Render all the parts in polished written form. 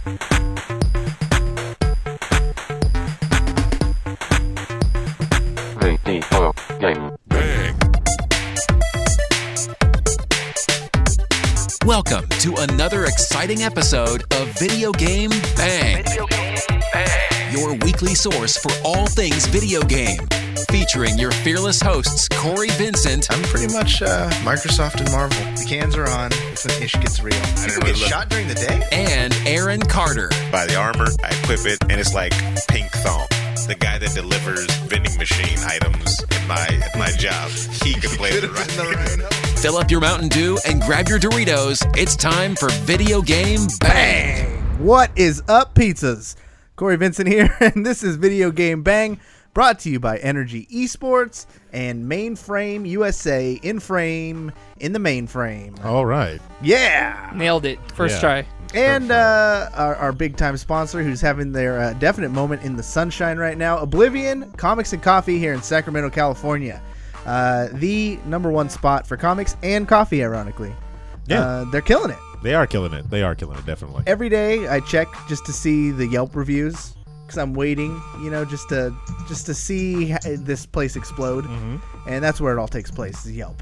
Video Game Bang. Welcome to another exciting episode of Video Game Bang. Video Game Bang. Your weekly source for all things video game. Featuring your fearless hosts, Cory, Vincent. I'm pretty much Microsoft and Marvel. The cans are on. It's when ish gets real. People get shot during the day? And Aaron Carter. Buy the armor, I equip it, and it's like pink thong. The guy that delivers vending machine items at my job, he could play the right. Fill up your Mountain Dew and grab your Doritos. It's time for Video Game Bang. What is up, pizzas? Cory, Vincent here, and this is Video Game Bang, brought to you by Energy Esports and Mainframe USA, in frame, in the mainframe. All right. Yeah! Nailed it. First try. And our big-time sponsor, who's having their definite moment in the sunshine right now, Oblivion Comics and Coffee here in Sacramento, California. The number one spot for comics and coffee, ironically. Yeah. They're killing it. They are killing it. They are killing it, definitely. Every day I check just to see the Yelp reviews, because I'm waiting, just to see this place explode. Mm-hmm. And that's where it all takes place, is Yelp.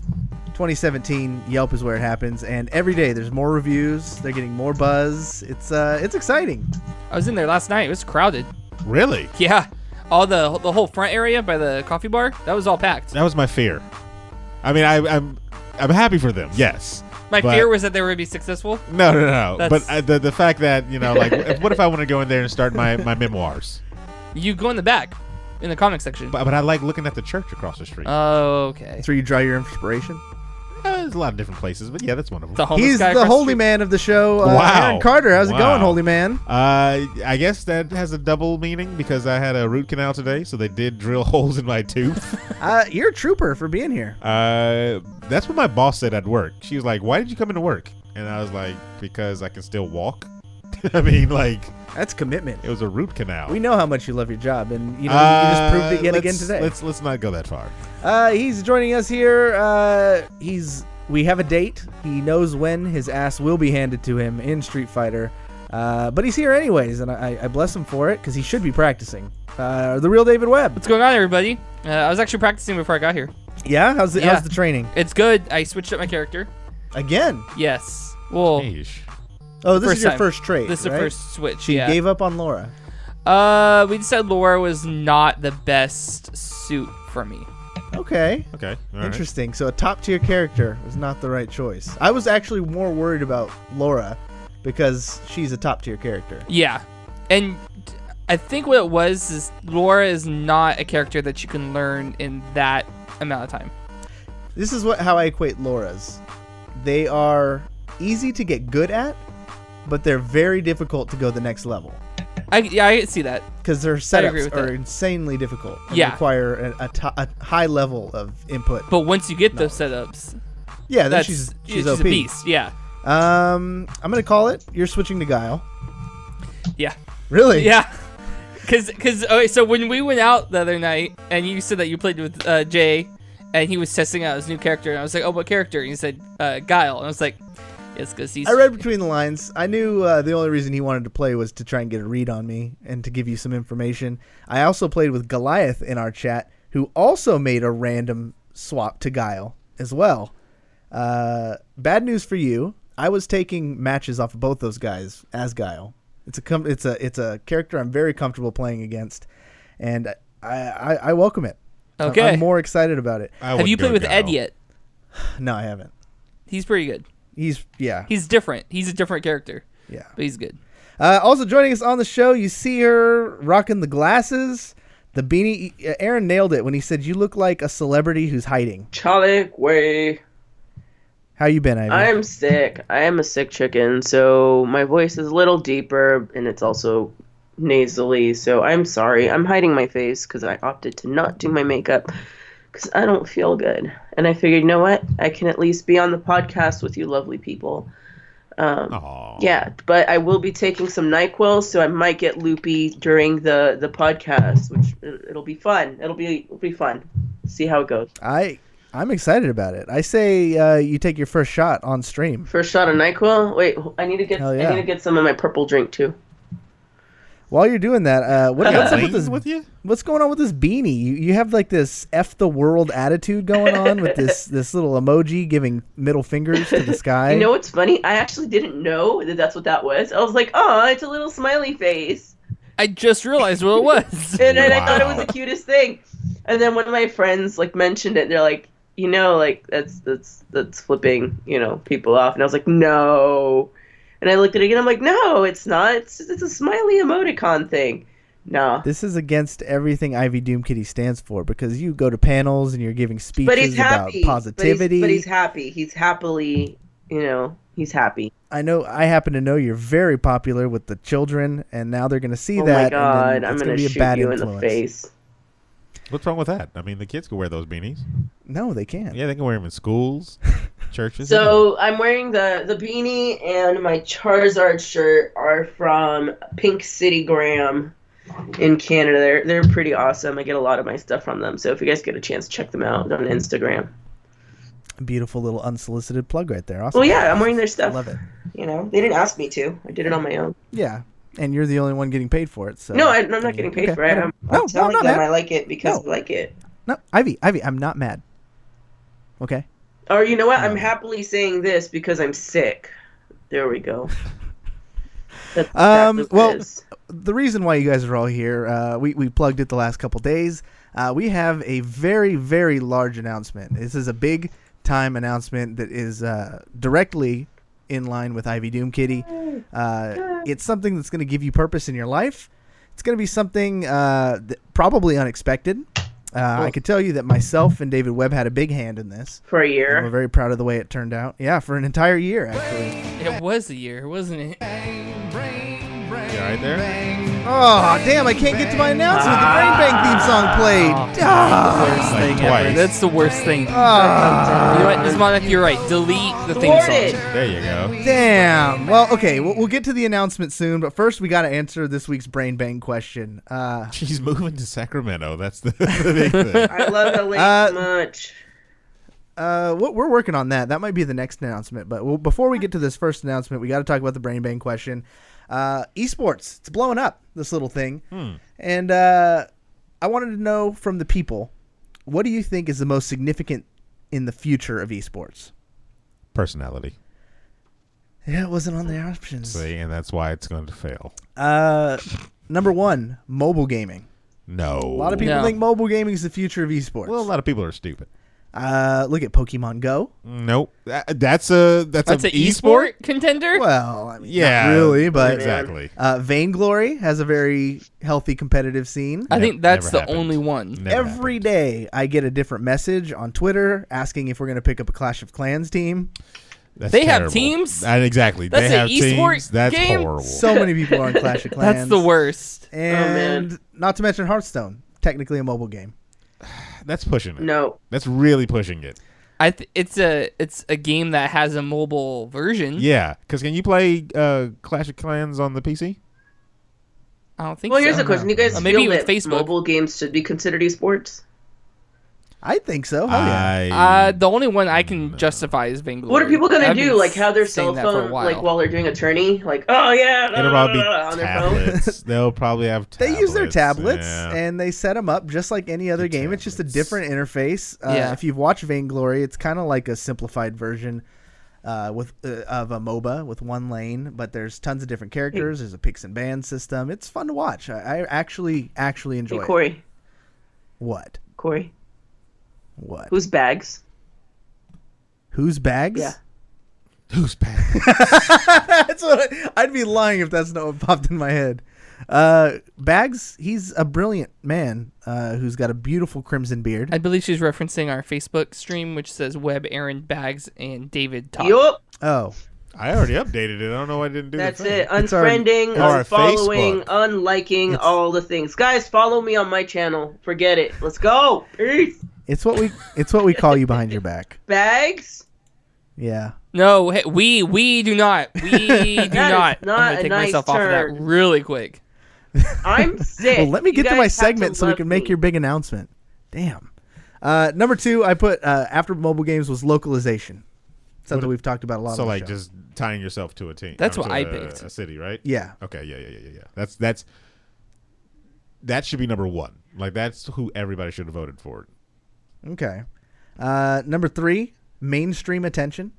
2017, Yelp is where it happens, and every day there's more reviews. They're getting more buzz. It's exciting. I was in there last night. It was crowded. Really? Yeah. All the whole front area by the coffee bar, that was all packed. That was my fear. I mean, I'm happy for them, yes. My fear was that they would be successful. No. But the fact that, what if I want to go in there and start my memoirs? You go in the back, in the comic section. But I like looking at the church across the street. Oh, okay. That's where you draw your inspiration. There's a lot of different places, but yeah, that's one of them. He's the holy man of the show. Wow. Aaron Carter, how's it going, holy man? I guess that has a double meaning because I had a root canal today, so they did drill holes in my tooth. You're a trooper for being here. That's what my boss said at work. She was like, "Why did you come into work?" And I was like, "Because I can still walk." I mean, that's commitment. It was a root canal. We know how much you love your job, and you just proved it yet again today. Let's not go that far. He's joining us here. We have a date. He knows when his ass will be handed to him in Street Fighter, but he's here anyways, and I bless him for it because he should be practicing. The real David Webb. What's going on, everybody? I was actually practicing before I got here. Yeah, how's the training? It's good. I switched up my character again. Yes. Well. Sheesh. Oh, this is your first trait. This is right? the first switch. You gave up on Laura. We decided Laura was not the best suit for me. Okay. All Interesting. So a top tier character was not the right choice. I was actually more worried about Laura because she's a top tier character. Yeah, and I think what it was is Laura is not a character that you can learn in that amount of time. This is how I equate Laura's. They are easy to get good at, but they're very difficult to go the next level. I see that. Because their setups are insanely difficult and require a high level of input. But once you get those setups, then she's OP. A beast. Yeah. I'm gonna call it. You're switching to Guile. Yeah. Really? Yeah. Because okay, so when we went out the other night and you said that you played with Jay and he was testing out his new character and I was like, oh, what character? And he said Guile, and I was like, yes, because he's. I read between the lines. I knew the only reason he wanted to play was to try and get a read on me and to give you some information. I also played with Goliath in our chat, who also made a random swap to Guile as well. Bad news for you. I was taking matches off of both those guys as Guile. It's a character I'm very comfortable playing against, and I welcome it. Okay. I'm more excited about it. Have you played with Ed yet? No, I haven't. He's pretty good. He's different. He's a different character. Yeah. But he's good. Also joining us on the show, you see her rocking the glasses, the beanie. Aaron nailed it when he said, you look like a celebrity who's hiding. Chalik way. How you been, Ivy? I'm sick. I am a sick chicken, so my voice is a little deeper, and it's also nasally, so I'm sorry. I'm hiding my face because I opted to not do my makeup because I don't feel good. And I figured, you know what? I can at least be on the podcast with you lovely people. Yeah, but I will be taking some NyQuil, so I might get loopy during the podcast, which it'll be fun. It'll be fun. See how it goes. I'm excited about it. I say you take your first shot on stream. First shot of NyQuil? Wait, I need to get some of my purple drink too. While you're doing that, what's up with Lanes this? with you? What's going on with this beanie? You have like this F the world attitude going on with this little emoji giving middle fingers to the sky. You know what's funny? I actually didn't know that that's what that was. I was like, oh, it's a little smiley face. I just realized what it was. And then I thought it Wow. was the cutest thing. And then one of my friends like mentioned it. They're like, like that's flipping, people off. And I was like, no. And I looked at it again. I'm like, no, it's not. It's a smiley emoticon thing. No. This is against everything Ivy Doomkitty stands for because you go to panels and you're giving speeches But he's about happy. positivity. But he's happy. He's happily, he's happy. I happen to know you're very popular with the children, and now they're going to see Oh that. my god, and then I'm it's gonna be a shoot bad you influence. in the face. What's wrong with that? I mean, the kids can wear those beanies. No, they can't. Yeah, they can wear them in schools, churches. So I'm wearing the beanie and my Charizard shirt are from Pink City Graham in Canada. They're pretty awesome. I get a lot of my stuff from them. So if you guys get a chance, check them out on Instagram. Beautiful little unsolicited plug right there. Awesome. Well, yeah, I'm wearing their I stuff. love it. They didn't ask me to. I did it on my own. Yeah, and you're the only one getting paid for it. So No, I'm not getting paid Okay, for it. okay. I'm No, telling not them mad. I like it because No. I like it. No, Ivy, I'm not mad. Okay. Or you know what? I'm happily saying this because I'm sick. There we go. That's exactly what well, it is. The reason why you guys are all here, we plugged it the last couple days. We have a very, very large announcement. This is a big time announcement that is directly in line with Ivy Doomkitty. It's something that's going to give you purpose in your life. It's going to be something that probably unexpected. I could tell you that myself and David Webb had a big hand in this. For a And year. we're very proud of the way it turned out. Yeah, for an entire year, actually. It was a year, wasn't it? You all right there? Oh, damn, I can't get to my announcement. The Brain Bang theme song played. Worst Like thing ever. twice. That's the worst thing. You Ah, know what, Nismonic, you're right. Delete the theme Thwarted. song. There you go. damn. Well, okay, we'll get to the announcement soon, but first we got to answer this week's Brain Bang question. She's moving to Sacramento. That's the big thing. I love LA Uh, so much. We're working on that. That might be the next announcement. But before we get to this first announcement, we got to talk about the Brain Bang question. Esports, it's blowing up, this little thing. And I wanted to know from the people, what do you think is the most significant in the future of esports? Personality. Yeah, it wasn't on the options. See, and that's why it's going to fail. Number one, mobile gaming. No. A lot of people No. think mobile gaming is the future of esports. Well, a lot of people are stupid. Look at Pokemon Go. Nope. That's an That's an esport contender? Well, I mean, Yeah. not really, but exactly. Vainglory has a very healthy competitive scene. I think that's Never the happened. only one. Never Every happened. day I get a different message on Twitter asking if we're going to pick up a Clash of Clans team. That's They have terrible. teams? Exactly. That's they an have esport teams. That's game? horrible. So many people are on Clash of Clans. That's the worst. And man. not to mention Hearthstone, technically a mobile game. That's pushing it. No. That's really pushing it. It's a game that has a mobile version. Yeah, because can you play Clash of Clans on the PC? I don't think Well, so. here's the question. You guys Maybe feel with that Facebook. mobile games should be considered esports? I think so. Hell yeah. The only one I can justify is Vainglory. What are people gonna I've do? been Like have their cell saying that for a phone while. like while they're doing a tourney? Like, oh yeah, It'll probably be on their phone. tablets. They'll probably have They tablets. use their tablets Yeah. and they set them up just like any other game. It's just a tablets. different interface. Yeah. If you've watched Vainglory, it's kind of like a simplified version of a MOBA with one lane, but there's tons of different characters. There's a picks and bans system. It's fun to watch. I actually enjoy Hey, it. Cory. What? What? Whose bags? Whose bags? Yeah. Who's back? That's what I'd be lying if that's not what popped in my head. Bags, he's a brilliant man who's got a beautiful crimson beard. I believe she's referencing our Facebook stream, which says Webb, Aaron, Bags, and David Todd. Yup. Oh, I already updated it. I don't know why I didn't do That's the thing. it. It's our- Unfriending, our unfollowing, Facebook. unliking, all the things. Guys, follow me on my channel. Forget it. Let's go. Peace. it's what we call you behind your back. Bags. Yeah. No, hey, we do not. We do not. not I'm a gonna take nice myself off of turn. that really quick. I'm sick. Well, let me You get to guys my have to segment so we love can make me. your big announcement. Damn. Number two, I put after mobile games was localization. Something we've talked about a lot. So on the like show. just tying yourself to a team. That's to what I a- picked. A city, right? Yeah. Okay. Yeah. That's that should be number one. Like, that's who everybody should have voted for. Okay. Number 3, mainstream attention.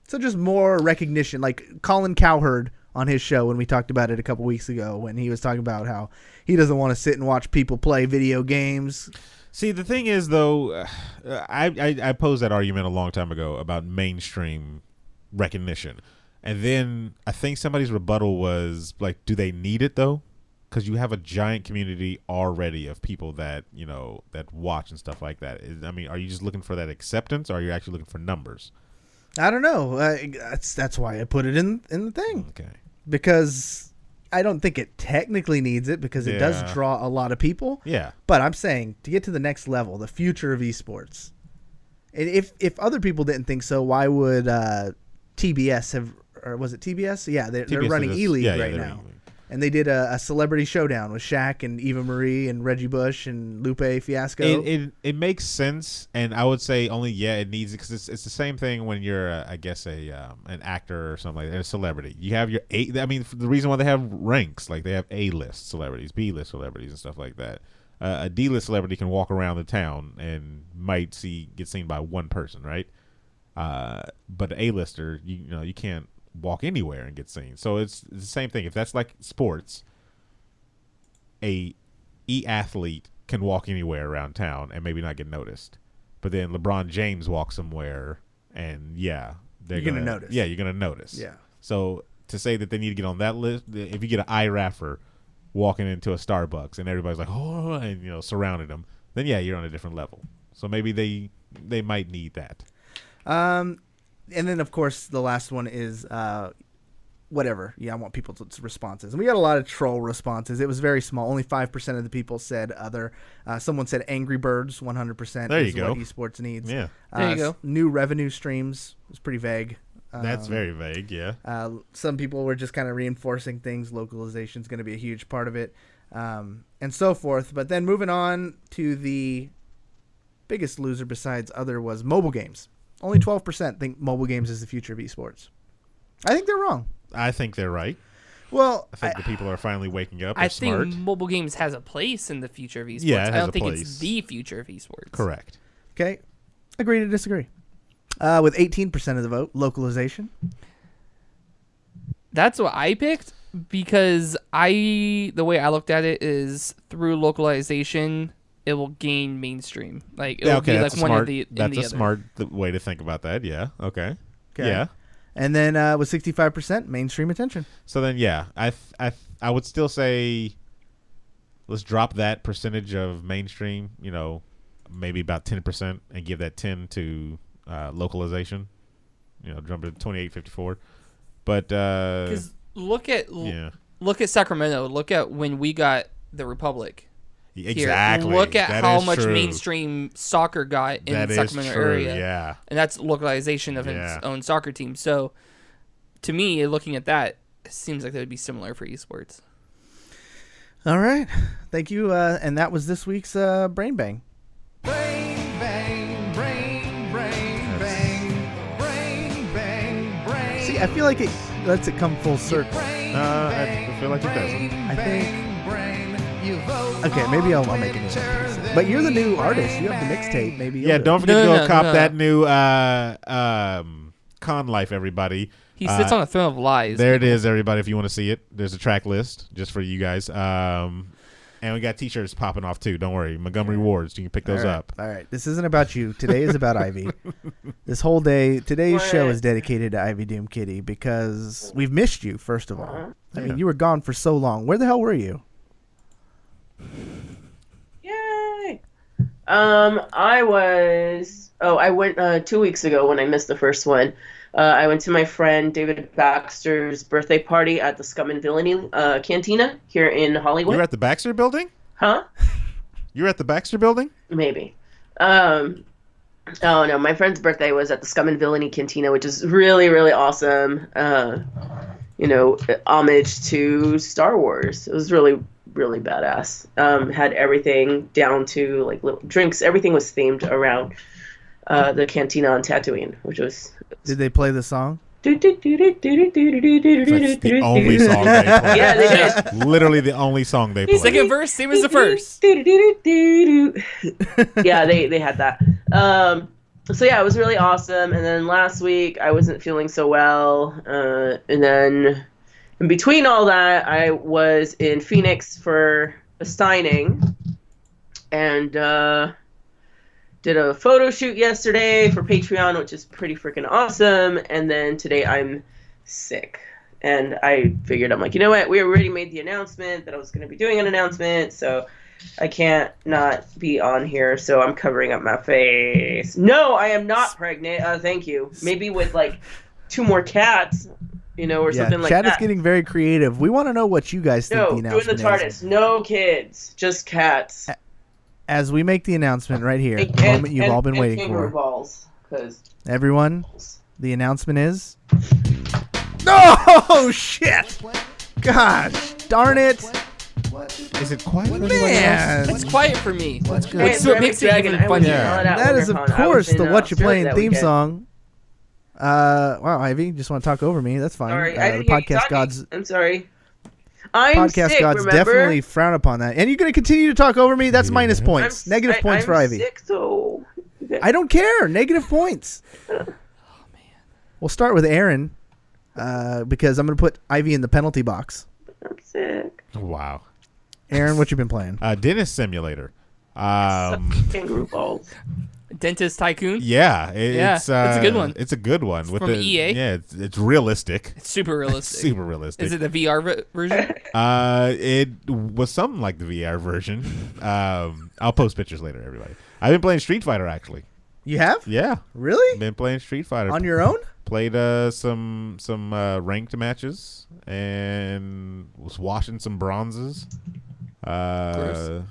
So just more recognition, like Colin Cowherd on his show when we talked about it a couple weeks ago, when he was talking about how he doesn't want to sit and watch people play video games. See, the thing is, though, I posed that argument a long time ago about mainstream recognition. And then I think somebody's rebuttal was, like, do they need it, though? Because you have a giant community already of people that, you know, that watch and stuff like that. I mean, are you just looking for that acceptance, or are you actually looking for numbers? I don't know. That's why I put it in the thing. Okay. Because I don't think it technically needs it, because it does draw a lot of people. Yeah. But I'm saying, to get to the next level, the future of esports. And if other people didn't think so, why would TBS have, or was it TBS? Yeah, they're running E-League right now. E-League. And they did a celebrity showdown with Shaq and Eva Marie and Reggie Bush and Lupe Fiasco. It makes sense, and I would say only it needs it, because it's the same thing when you're I guess an actor or something like that, a celebrity. You have your the reason why they have ranks, like they have A-list celebrities, B-list celebrities, and stuff like that. A D-list celebrity can walk around the town and might get seen by one person, right? But the A-lister, you can't walk anywhere and get seen. So it's the same thing. If that's like sports, a e-athlete can walk anywhere around town and maybe not get noticed. But then LeBron James walks somewhere and you're gonna notice. Yeah, you're gonna notice. Yeah. So to say that they need to get on that list, if you get an iRapper walking into a Starbucks and everybody's like, oh, and surrounded them, then you're on a different level. So maybe they might need that. And then, of course, the last one is whatever. Yeah, I want people's responses. And we got a lot of troll responses. It was very small. Only 5% of the people said other. Someone said Angry Birds, 100% there is you go. What esports needs. Yeah. There you go. New revenue streams was pretty vague. That's very vague, yeah. Some people were just kind of reinforcing things. Localization is going to be a huge part of it, and so forth. But then moving on to the biggest loser besides other was mobile games. Only 12% think mobile games is the future of esports. I think they're wrong. I think they're right. Well, I think the people are finally waking up. I smart. think mobile games has a place in the future of esports. Yeah, it has I don't a think place. it's the future of esports. Correct. Okay. Agree to disagree. With 18% of the vote, localization. That's what I picked because the way I looked at it is through localization, it will gain mainstream. Like it will be like one of the. That's a smart way to think about that. Yeah. Okay. Yeah. And then with 65% mainstream attention. So then, I would still say let's drop that percentage of mainstream. Maybe about 10%, and give that 10 to localization. Jump to 28-54. But because look at Sacramento. Look at when we got the Republic. Exactly. Here. Look at that how is much true. mainstream soccer got in that the Sacramento area. Yeah. And that's localization of its own soccer team. So to me, looking at that, it seems like that would be similar for esports. All right. Thank you. And that was this week's Brain Bang. Brain bang, brain, brain, bang, brain, bang, brain. See, I feel like it lets it come full circle. I feel like it doesn't. I think. Okay, maybe I'll make it. But you're the new artist. You have the mixtape. Maybe. Don't forget to go cop that new Con Life, everybody. He sits on a throne of lies. There it is, everybody. If you want to see it, there's a track list just for you guys. And we got T-shirts popping off too. Don't worry, Montgomery Wards. You can pick those up. All right. This isn't about you. Today is about Ivy. This whole day, today's show is dedicated to Ivy Doomkitty because we've missed you. First of all, I mean, you were gone for so long. Where the hell were you? Yay! I went 2 weeks ago when I missed the first one. I went to my friend David Baxter's birthday party at the Scum and Villainy Cantina here in Hollywood. You were at the Baxter building? Huh? You were at the Baxter building? Maybe. Oh no, my friend's birthday was at the Scum and Villainy Cantina, which is really, really awesome. Homage to Star Wars. It was really, really badass. Had everything down to like little drinks. Everything was themed around the cantina on Tatooine, which was. Did they play the song? That's the only song they play. Yeah, they did. Literally the only song they play. Second verse, same as the first. Yeah, they had that. So yeah, it was really awesome. And then last week I wasn't feeling so well. And then in between all that, I was in Phoenix for a signing and did a photo shoot yesterday for Patreon, which is pretty freaking awesome. And then today I'm sick. And I figured, I'm like, you know what? We already made the announcement that I was going to be doing an announcement, so I can't not be on here, so I'm covering up my face. No, I am not pregnant. Thank you. Maybe with, like, 2 more cats, or something like that. Chad is getting very creative. We want to know what you guys think the announcement doing the TARDIS. is. No kids, just cats. As we make the announcement right here, the moment you've all been waiting kangaroo for. balls, Everyone, the announcement is... No, shit! Gosh, darn it! Is it quiet? Man! It's quiet for me. That's good. That's what makes it even funnier. That is, of course, the What You Playing theme song. Wow, Ivy, just want to talk over me. That's fine. Sorry, I The didn't hear you podcast talking. gods... I'm sorry. I'm Podcast sick, gods remember? definitely frown upon that. And you're going to continue to talk over me? That's minus points. Negative points for Ivy. I'm sick, though. I don't care. Negative points. We'll start with Aaron because I'm going to put Ivy in the penalty box. I'm sick. Wow. Aaron, what you been playing? Dentist Simulator. Kangaroo balls. Dentist Tycoon. Yeah, it's a good one. It's a good one with from the EA. Yeah, it's realistic. It's super realistic. Super realistic. Is it the VR version? It was something like the VR version. I'll post pictures later, everybody. I've been playing Street Fighter actually. You have? Yeah, Really? been playing Street Fighter On your own? Played some ranked matches and was washing some bronzes. Gross.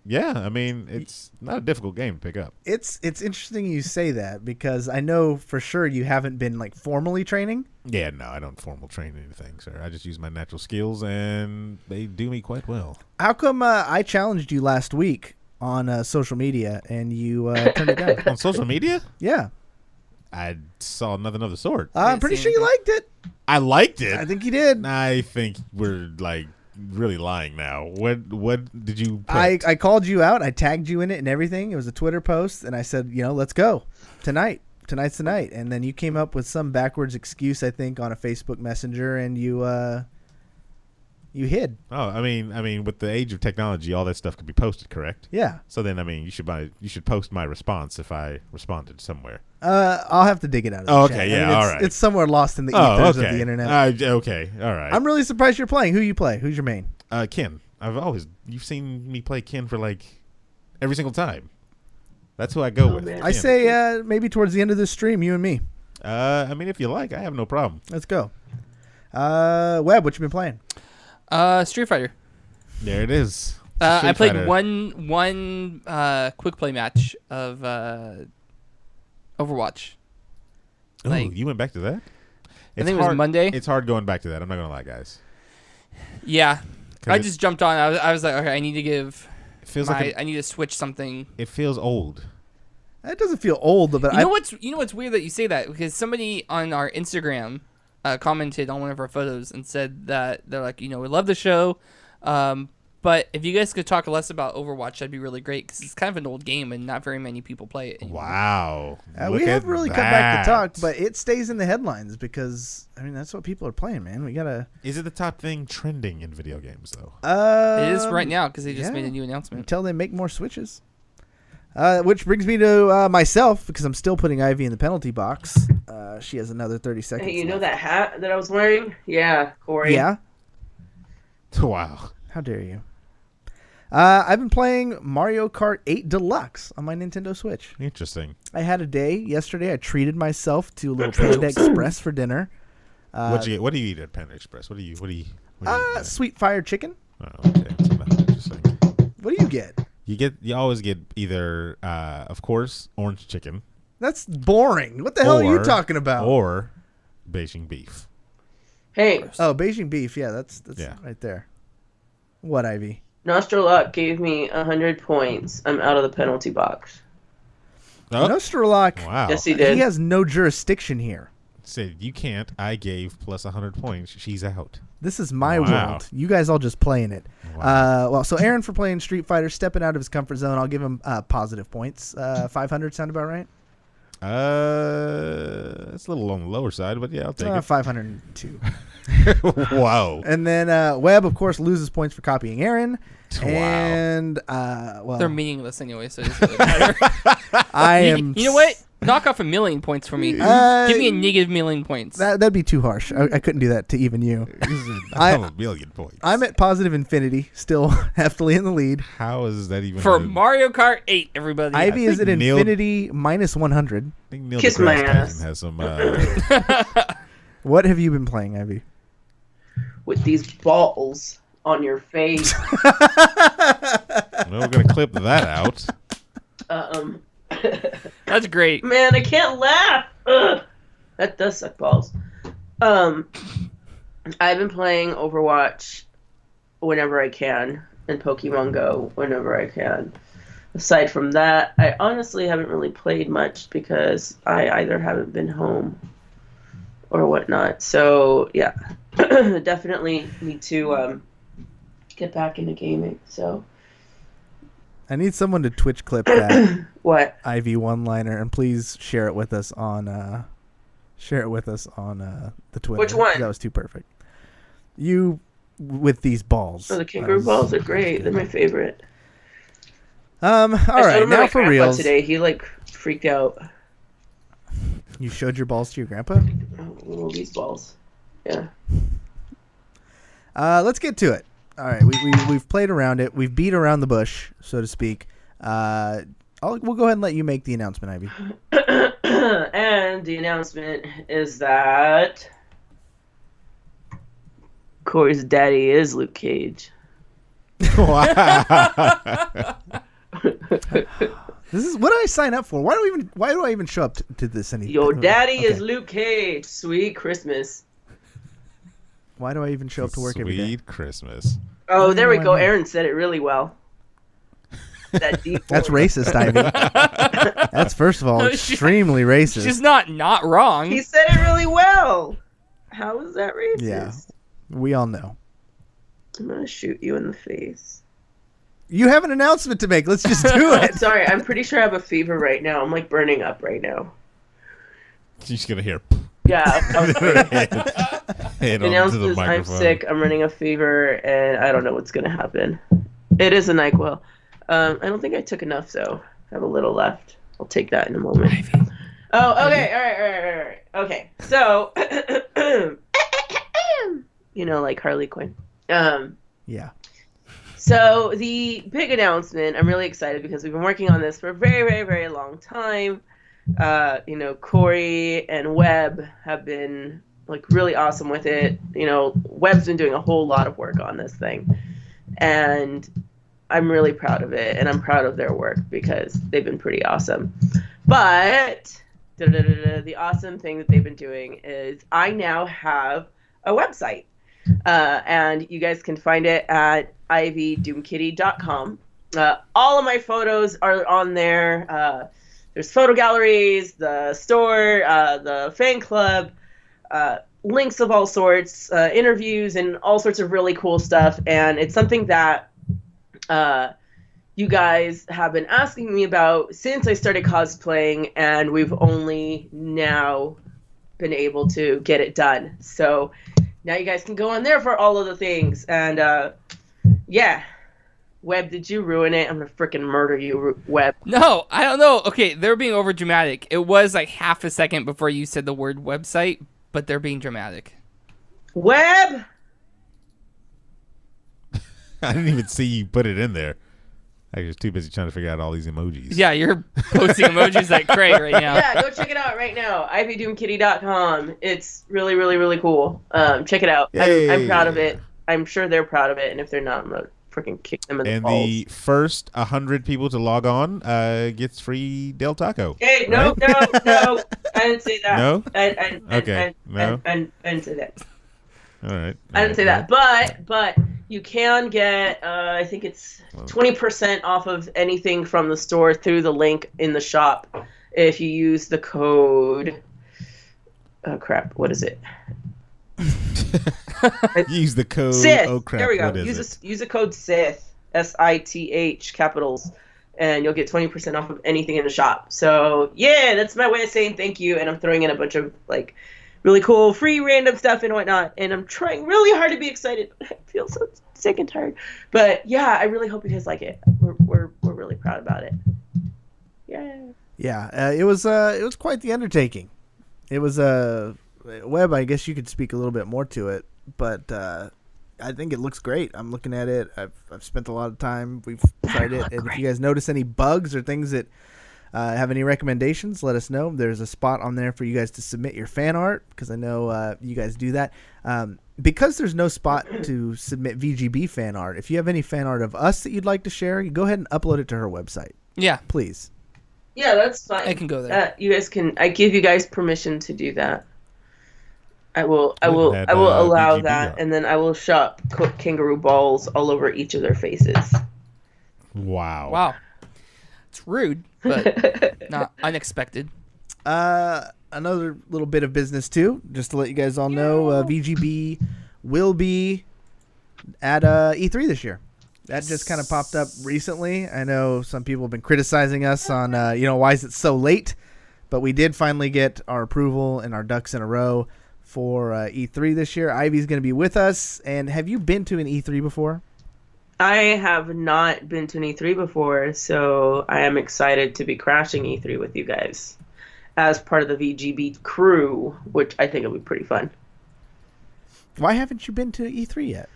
Yeah, I mean it's not a difficult game to pick up. It's interesting you say that because I know for sure you haven't been like formally training. Yeah, no, I don't formal train anything, sir. I just use my natural skills and they do me quite well. How come I challenged you last week on social media and you turned it down? On social media? Yeah. I saw nothing of the sort. I'm pretty sure you liked it. I liked it. I think you did. I think we're like really lying now. What did you put? I called you out. I tagged you in it and everything. It was a Twitter post, and I said, let's go tonight. Tonight's the night. And then you came up with some backwards excuse, I think, on a Facebook Messenger, and you hid. Oh, I mean, with the age of technology, all that stuff could be posted, correct? Yeah. So then, I mean, you should post my response if I responded somewhere. I'll have to dig it out. Of the Okay, chat. yeah, all right. It's somewhere lost in the ethers of the internet. Okay, all right. I'm really surprised you're playing. Who you play? Who's your main? Ken. You've seen me play Ken for like every single time. That's who I go with. man. I say maybe towards the end of this stream, you and me. I mean, if you like, I have no problem. Let's go. Webb, what you been playing? Street Fighter. There it is. I played Fighter. one quick play match of Overwatch. Oh, Like- you went back to that? I think it was Monday. It's hard going back to that. I'm not gonna lie, guys. Yeah, 'Cause I just jumped on. I was like, okay, I need to give. It feels I need to switch something. it feels old. It doesn't feel old, but You know what's weird that you say that, because somebody on our Instagram commented on one of our photos and said that they're like, we love the show, but if you guys could talk less about Overwatch, that'd be really great, because it's kind of an old game and not very many people play it anymore. Wow. we haven't really come back to talk, but it stays in the headlines because that's what people are playing, man. We gotta. Is it the top thing trending in video games though? It is right now because they just made a new announcement. Until they make more switches. Which brings me to myself, because I'm still putting Ivy in the penalty box. She has another 30 seconds. Hey, you know left. that hat that I was wearing? Yeah, Cory. Yeah. Wow. How dare you? I've been playing Mario Kart 8 Deluxe on my Nintendo Switch. Interesting. I had a day yesterday. I treated myself to a little Panda Express for dinner. What do you eat at Panda Express? What do you eat there? Sweet fire chicken. Oh, okay. That's not interesting. What do you get? You always get either of course orange chicken. That's boring. What the hell are you talking about? Or Beijing beef. Hey, Oh, Beijing beef. Yeah, that's Yeah. right there. What, Ivy? Nostrolok gave me 100 points. I'm out of the penalty box. Oh, Nostrolok. wow. Yes, he did. He has no jurisdiction here. Said you can't. I gave plus 100 points. She's out. This is my Wow. world. You guys all just playing it. Wow. Well, so Aaron for playing Street Fighter, stepping out of his comfort zone. I'll give him positive points. 500 sound about right? It's a little on the lower side, but yeah, I'll take it. 502. Wow. And then Webb, of course, loses points for copying Aaron. Wow. And well, They're meaningless anyway, so it doesn't really matter. I am. You know what? Knock off 1,000,000 points for me. Give me a negative 1,000,000 points. That'd be too harsh. I couldn't do that to even you. I'm a million points. I'm at positive infinity, still heftily in the lead. How is that even For good? Mario Kart 8, everybody. Ivy is at think Neil- infinity minus 100. I think Neil Kiss deGrasse my Tyson ass. has some. What have you been playing, Ivy? With these balls on your face. We're gonna clip that out. That's great. Man, I can't laugh. Ugh. That does suck balls. I've been playing Overwatch whenever I can, and Pokemon Go whenever I can. Aside from that, I honestly haven't really played much because I either haven't been home or whatnot. So yeah, definitely need to get back into gaming. So I need someone to Twitch clip that what? Ivy one-liner, and please share it with us on the Twitter. Which one? That was too perfect. You with these balls. Oh, the kangaroo balls are great. They're my favorite. All right, now for real. Today he like freaked out. You showed your balls to your grandpa? Oh, these balls. Yeah. Let's get to it. All right, we've played around it. We've beat around the bush, so to speak. We'll go ahead and let you make the announcement, Ivy. And the announcement is that Cory's daddy is Luke Cage. Wow. This is what did I sign up for? Why do I even show up to this anymore? Your daddy Okay. is Luke Cage. Sweet Christmas. Why do I even show up to work every day? Sweet Christmas. Oh, there we No, go. I know. Aaron said it really well. That deep That's voice. racist, Ivy. That's first of all extremely racist. She's not wrong. He said it really well. How is that racist? Yeah. We all know. I'm gonna shoot you in the face. You have an announcement to make. Let's just do it. Sorry, I'm pretty sure I have a fever right now. I'm like burning up right now. She's gonna hear. Yeah. Head onto Announced the this, I'm microphone. sick. I'm running a fever, and I don't know what's gonna happen. It is a NyQuil. I don't think I took enough, so I have a little left. I'll take that in a moment. Oh, okay. All right. Okay. So, like Harley Quinn. Yeah. So the big announcement, I'm really excited because we've been working on this for a very, very, very long time. Cory and Webb have been like really awesome with it. Webb's been doing a whole lot of work on this thing, and I'm really proud of it, and I'm proud of their work because they've been pretty awesome. But the awesome thing that they've been doing is I now have a website, and you guys can find it at ivydoomkitty.com. All of my photos are on there. There's photo galleries, the store, the fan club, links of all sorts, interviews, and all sorts of really cool stuff. And it's something that you guys have been asking me about since I started cosplaying, and we've only now been able to get it done. So now you guys can go on there for all of the things. And yeah. Webb, did you ruin it? I'm gonna freaking murder you, Webb. No, I don't know. Okay, they're being over dramatic. It was like half a second before you said the word website, but they're being dramatic. Webb! I didn't even see you put it in there. I was too busy trying to figure out all these emojis. Yeah, you're posting emojis like cray right now. Yeah, go check it out right now. ivydoomkitty.com. It's really, really, really cool. Check it out. I'm proud of it. I'm sure they're proud of it, and if they're not, I'm gonna freaking kick them in the balls. And the first 100 people to log on gets free Del Taco. Hey, no, right? no. I didn't say that. No? Okay. No? I didn't say that. All right. I didn't say that. But you can get, I think it's 20% off of anything from the store through the link in the shop if you use the code crap. What is it? Use the code. Sith. Oh crap! There we go. What is it? Use a code Sith, SITH capitals, and you'll get 20% off of anything in the shop. So yeah, that's my way of saying thank you. And I'm throwing in a bunch of like really cool free random stuff and whatnot. And I'm trying really hard to be excited, but I feel so sick and tired. But yeah, I really hope you guys like it. We're really proud about it. Yeah. Yeah, it was quite the undertaking. It was Webb. I guess you could speak a little bit more to it, but I think it looks great. I'm looking at it. I've spent a lot of time. We've tried it, and if you guys notice any bugs or things that have any recommendations, let us know. There's a spot on there for you guys to submit your fan art, because I know you guys do that. Because there's no spot to submit VGB fan art, if you have any fan art of us that you'd like to share, you go ahead and upload it to her website. Yeah. Please. Yeah, that's fine. I can go there. You guys can. I give you guys permission to do that. I will allow BGB that, art. and then I will shop kangaroo balls all over each of their faces. Wow. Wow. It's rude, but not unexpected. Another little bit of business too, just to let you guys all know, VGB will be at E3 this year. That just kind of popped up recently. I know some people have been criticizing us on, why is it so late? But we did finally get our approval and our ducks in a row for E3 this year. Ivy's going to be with us. And have you been to an E3 before? I have not been to an E3 before, so I am excited to be crashing E3 with you guys as part of the VGB crew, which I think will be pretty fun. Why haven't you been to E3 yet?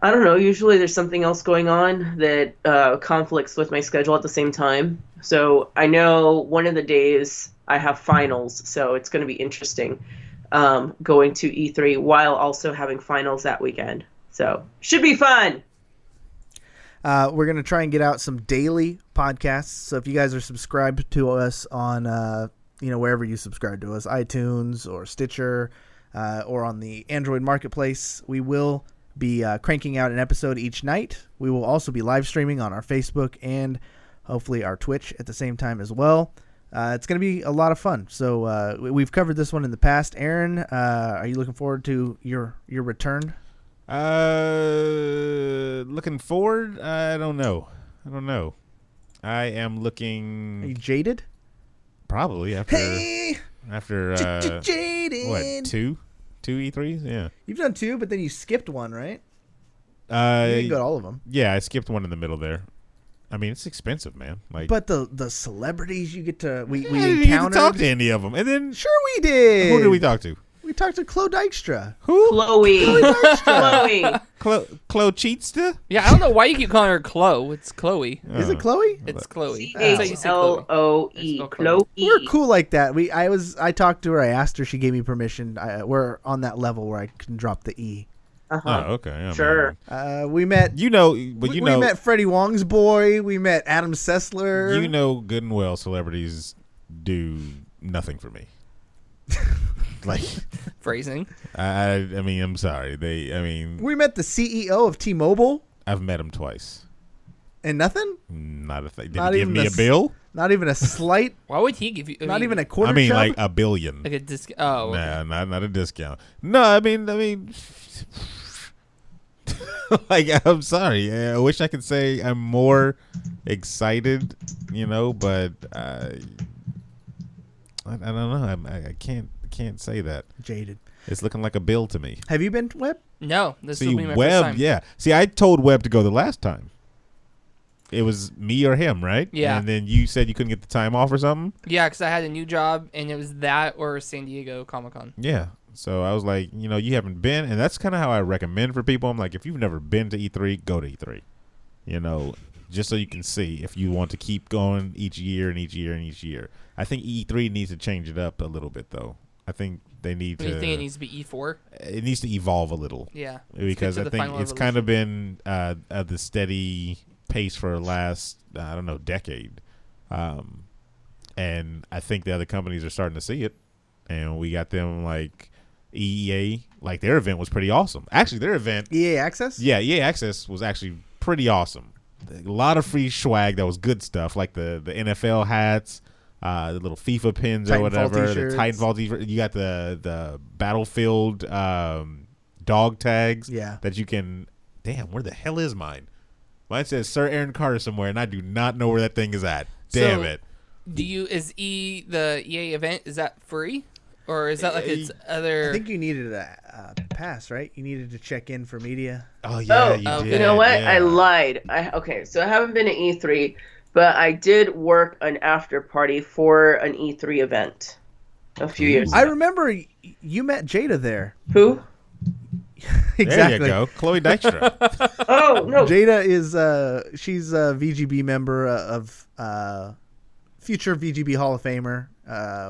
I don't know. Usually there's something else going on that conflicts with my schedule at the same time. So I know one of the days I have finals, so it's going to be interesting going to E3 while also having finals that weekend. So should be fun. We're going to try and get out some daily podcasts. So if you guys are subscribed to us on, wherever you subscribe to us, iTunes or Stitcher or on the Android Marketplace, we will be cranking out an episode each night. We will also be live streaming on our Facebook and hopefully our Twitch at the same time as well. It's going to be a lot of fun. So we've covered this one in the past. Aaron, are you looking forward to your return? Looking forward? I don't know. I am looking. Are you jaded? Probably after Jaded. what, two E3s? Yeah. You've done two, but then you skipped one, right? You You didn't go to all of them. Yeah, I skipped one in the middle there. I mean, it's expensive, man. Like, But the celebrities you get to we I didn't even encountered. talk to any of them. And then Sure we did. who did we talk to? We talked to Chloe Dykstra. Who? Chloe. Chloe. Chloe Cheatsta? Yeah, I don't know why you keep calling her Chloe. It's Chloe. Is it Chloe? It's Chloe. That's how you say Chloe. Chloe. It's spelled Chloe. We're cool like that. I talked to her. I asked her. She gave me permission. We're on that level where I can drop the E. Uh-huh. Oh, okay. Yeah, Sure. We met. We met Freddie Wong's boy. We met Adam Sessler. You know good and well celebrities do nothing for me. Like, Phrasing. I mean, I'm sorry. We met the CEO of T-Mobile. I've met him twice. And nothing? Not a thing. Did Not he give even me a bill? Not even a slight. Why would he give you? Not even a quarter. I mean, chub? like a billion. like a disc. Oh, okay. Nah, not a discount. No, I mean, like, I'm sorry. I wish I could say I'm more excited, but I don't know. I can't say that. Jaded. It's looking like a bill to me. Have you been, Webb? No, this See, will be my Webb, first time. yeah. See, I told Webb to go the last time. It was me or him, right? Yeah. And then you said you couldn't get the time off or something? Yeah, because I had a new job, and it was that or San Diego Comic-Con. Yeah. So I was like, you haven't been. And that's kind of how I recommend for people. I'm like, if you've never been to E3, go to E3. Just so you can see if you want to keep going each year and each year and each year. I think E3 needs to change it up a little bit, though. I think they need Do to. you think it needs to be E4? It needs to evolve a little. Yeah. Because I think it's kind of been at the steady pace for the last, decade. And I think the other companies are starting to see it. And we got them like EA, like their event was pretty awesome. Actually, their event. EA Access? Yeah, EA Access was actually pretty awesome. A lot of free swag that was good stuff, like the NFL hats, the little FIFA pins or Titanfall whatever. t-shirts. The Titanfall t-shirt. You got the Battlefield dog tags. Yeah. That you can. Damn, where the hell is mine? Mine says Sir Aaron Carter somewhere, and I do not know where that thing is at. Damn it. The EA event, is that free? Or is that like its other... I think you needed a pass, right? You needed to check in for media. Oh, yeah, you did. You know what? Yeah. I lied. Okay, so I haven't been to E3, but I did work an after party for an E3 event a few years I ago. remember you met Jada there. Who? Exactly. There you go. Chloe Dykstra. Oh, no. Jada is she's a VGB member of future VGB Hall of Famer.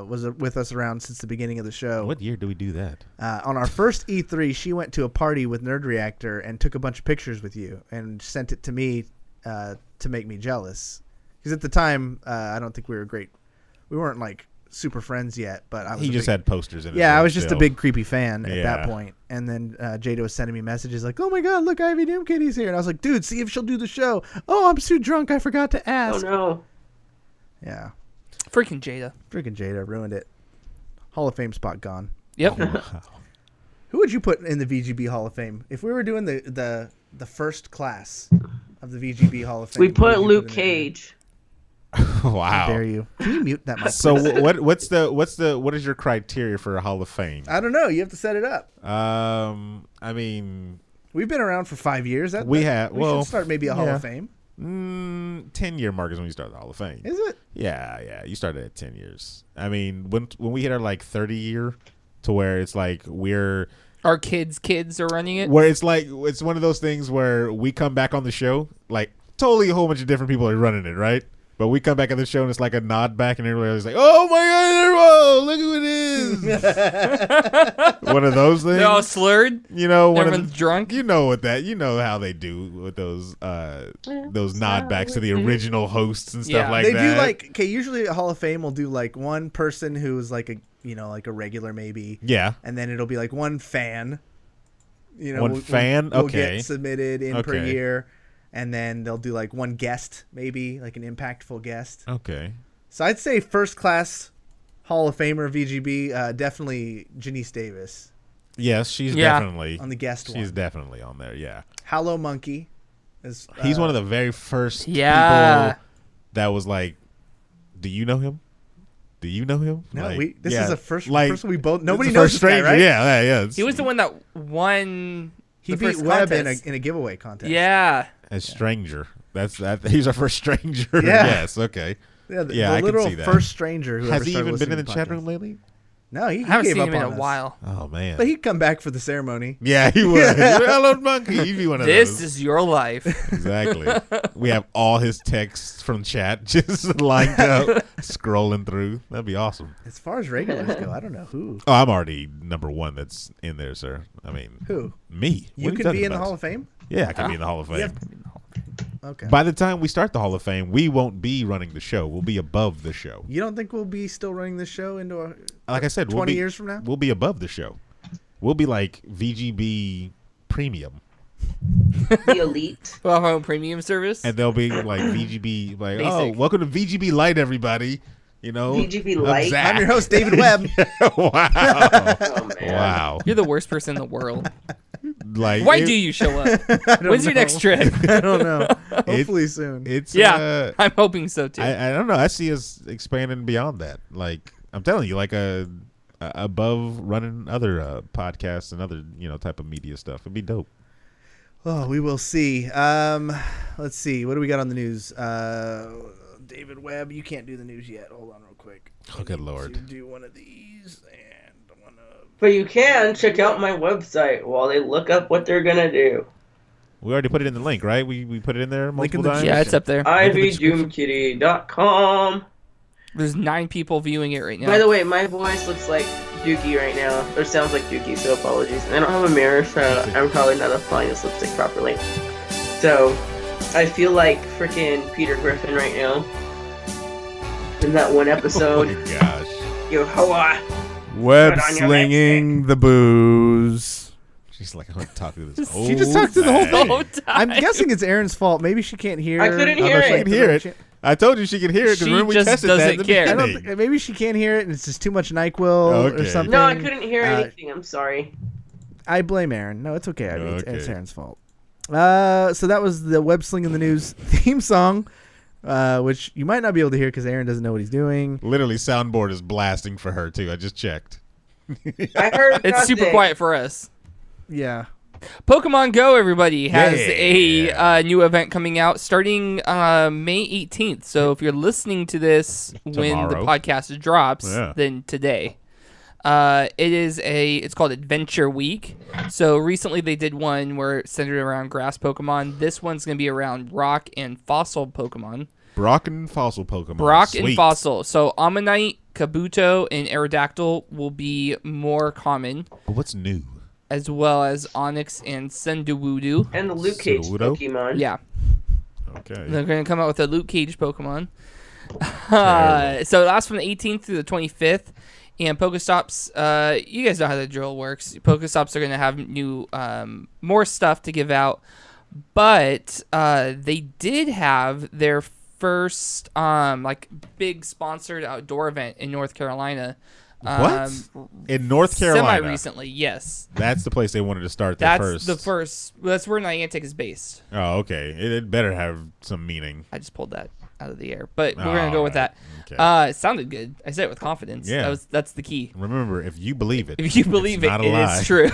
Was with us around since the beginning of the show. What year do we do that? On our first E3, she went to a party with Nerd Reactor and took a bunch of pictures with you and sent it to me to make me jealous. Because at the time, I don't think we were great. We weren't like super friends yet, but I was. He just had posters in it. Yeah, I was just a big creepy fan at that Yeah. point. And then Jada was sending me messages like, "Oh my God, look, Ivy Doomkitty's here," and I was like, "Dude, see if she'll do the show." "Oh, I'm too drunk. I forgot to Oh, ask." no. Yeah, Freaking Jada. freaking Jada ruined it. Hall of Fame spot gone. Yep. Who would you put in the VGB Hall of Fame if we were doing the first class of the VGB Hall of Fame? We who put would you Luke in there? Cage. How Wow. dare you? Can you mute that mic? So please? what is your criteria for a Hall of Fame? I don't know. You have to set it up. I mean, We've been around for 5 years. We should start maybe a Hall of Fame. 10-year mark is when you start the Hall of Fame. Is it? Yeah. You started at 10 years. I mean, when we hit our like 30 year, to where it's like Our kids are running it. where it's like it's one of those things where we come back on the show like totally a whole bunch of different people are running it, right? But we come back on the show and it's like a nod back and everybody's like, "Oh my God, look who it is!" One of those things. They're all slurred. You know, Everyone's drunk. You know what that? You know how they do with those nod backs to the original hosts and stuff Yeah. like They that. do like usually a Hall of Fame will do like one person who's like a regular maybe. Yeah. And then it'll be like one fan. One fan? will Okay. get submitted in per Okay. year, and then they'll do like one guest maybe, like an impactful guest. Okay. So I'd say first class Hall of Famer VGB, definitely Janice Davis Yes, she's Yeah. definitely on the guest she's one. definitely on there. Yeah. Hallow Monkey is He's one of the very first Yeah. people that was like, "Do you know him? Do you know him?" No, Like, this yeah, is the first like, person we both. it's Nobody the knows first this guy, stranger. right? Yeah. He was the one that won. He the beat first Webb contest. in a giveaway contest. Yeah. A stranger. That's that. He's our first stranger. Yeah. Yes. Okay. Yeah, the Yeah, I can literal see that. first stranger who Has ever he started even been in the listening chat to room podcasts. lately? No, he I haven't gave seen up him in a on us. while. Oh man. But he'd come back for the ceremony. Yeah, he would. Hello, monkey. You'd be one of This those. is your life. Exactly. We have all his texts from chat just lined up, scrolling through. That'd be awesome. As far as regulars go, I don't know who. Oh, I'm already number one that's in there, sir. I mean, Who? me. You can be in the Hall of Fame? Yeah, I can be in the Hall of Fame. Yeah. Okay. By the time we start the Hall of Fame, we won't be running the show. We'll be above the show. You don't think we'll be still running this show into Like I said, 20 years from now? We'll be above the show. We'll be like VGB Premium. The Elite. We'll have our own premium service. And they'll be like VGB, like, oh, Basic. welcome to VGB Light, everybody. You know, VGB I'm Light? Zach. I'm your host, David Webb. Wow. Oh, man. Wow. You're the worst person in the world. Like, Why do you show up? When's your next trip? I don't know. Hopefully soon. It's Yeah, I'm hoping so too. I don't know. I see us expanding beyond that. Like, I'm telling you, like a above running other podcasts and other type of media stuff. It'd be dope. Oh, we will see. Let's see. What do we got on the news? David Webb, you can't do the news yet. Hold on real quick. Oh, good Lord. To do one of these and one of... But you can check out my website while they look up what they're going to do. We already put it in the link, right? We put it in there Link in multiple the times. yeah, it's up there. ivydoomkitty.com. There's 9 people viewing it right now. By the way, my voice looks like Dookie right now, or sounds like Dookie, so apologies. And I don't have a mirror, so I'm probably not applying this lipstick properly. So, I feel like freaking Peter Griffin right now. In that one Oh episode. my gosh. Yo, hoa! Web Put on your slinging the booze. She's like, I'm going to talk to this whole She just talked to the whole thing. thing. I'm guessing it's Aaron's fault. Maybe she can't hear. I couldn't hear She it. I can hear it. I told you she could hear it because She remember we just tested that doesn't in the care. I don't beginning. maybe she can't hear it, and it's just too much NyQuil or Okay. something. No, I couldn't hear Uh, anything. I'm sorry. I blame Aaron. No, it's okay. Ivy. It's Okay. Aaron's fault. So that was the Web Sling in the News theme song, which you might not be able to hear because Aaron doesn't know what he's doing. Literally, soundboard is blasting for her too. I just checked. I heard It's super nothing. quiet for us. Yeah. Pokemon Go, everybody, has Yeah. a new event coming out starting May 18th. So if you're listening to this when the Tomorrow. podcast drops, Yeah. then today. It's called Adventure Week. So recently they did one where it's centered around grass Pokemon. This one's going to be around rock and fossil Pokemon. Brock and fossil Pokemon. Brock and Sweet. fossil. So Ammonite, Kabuto, and Aerodactyl will be more common, But what's new? as well as Onyx and Sendowoodo. And the Luke Cage Pseudo? Pokemon. Yeah. Okay. They're going to come out with a Luke Cage Pokemon. Terrible. So it lasts from the 18th through the 25th. And Pokestops, you guys know how the drill works. Pokestops are going to have new, more stuff to give out. But they did have their first, big sponsored outdoor event in North Carolina. What? In North Carolina? Semi-recently, yes. That's the place they wanted to start their That's first. the first. That's where Niantic is based. Oh, okay. It better have some meaning. I just pulled that out of the air, but we're gonna go with that. Okay. It sounded good. I said it with confidence. Yeah. That's the key. Remember, if you believe it, If you believe it's not a it lie. is true.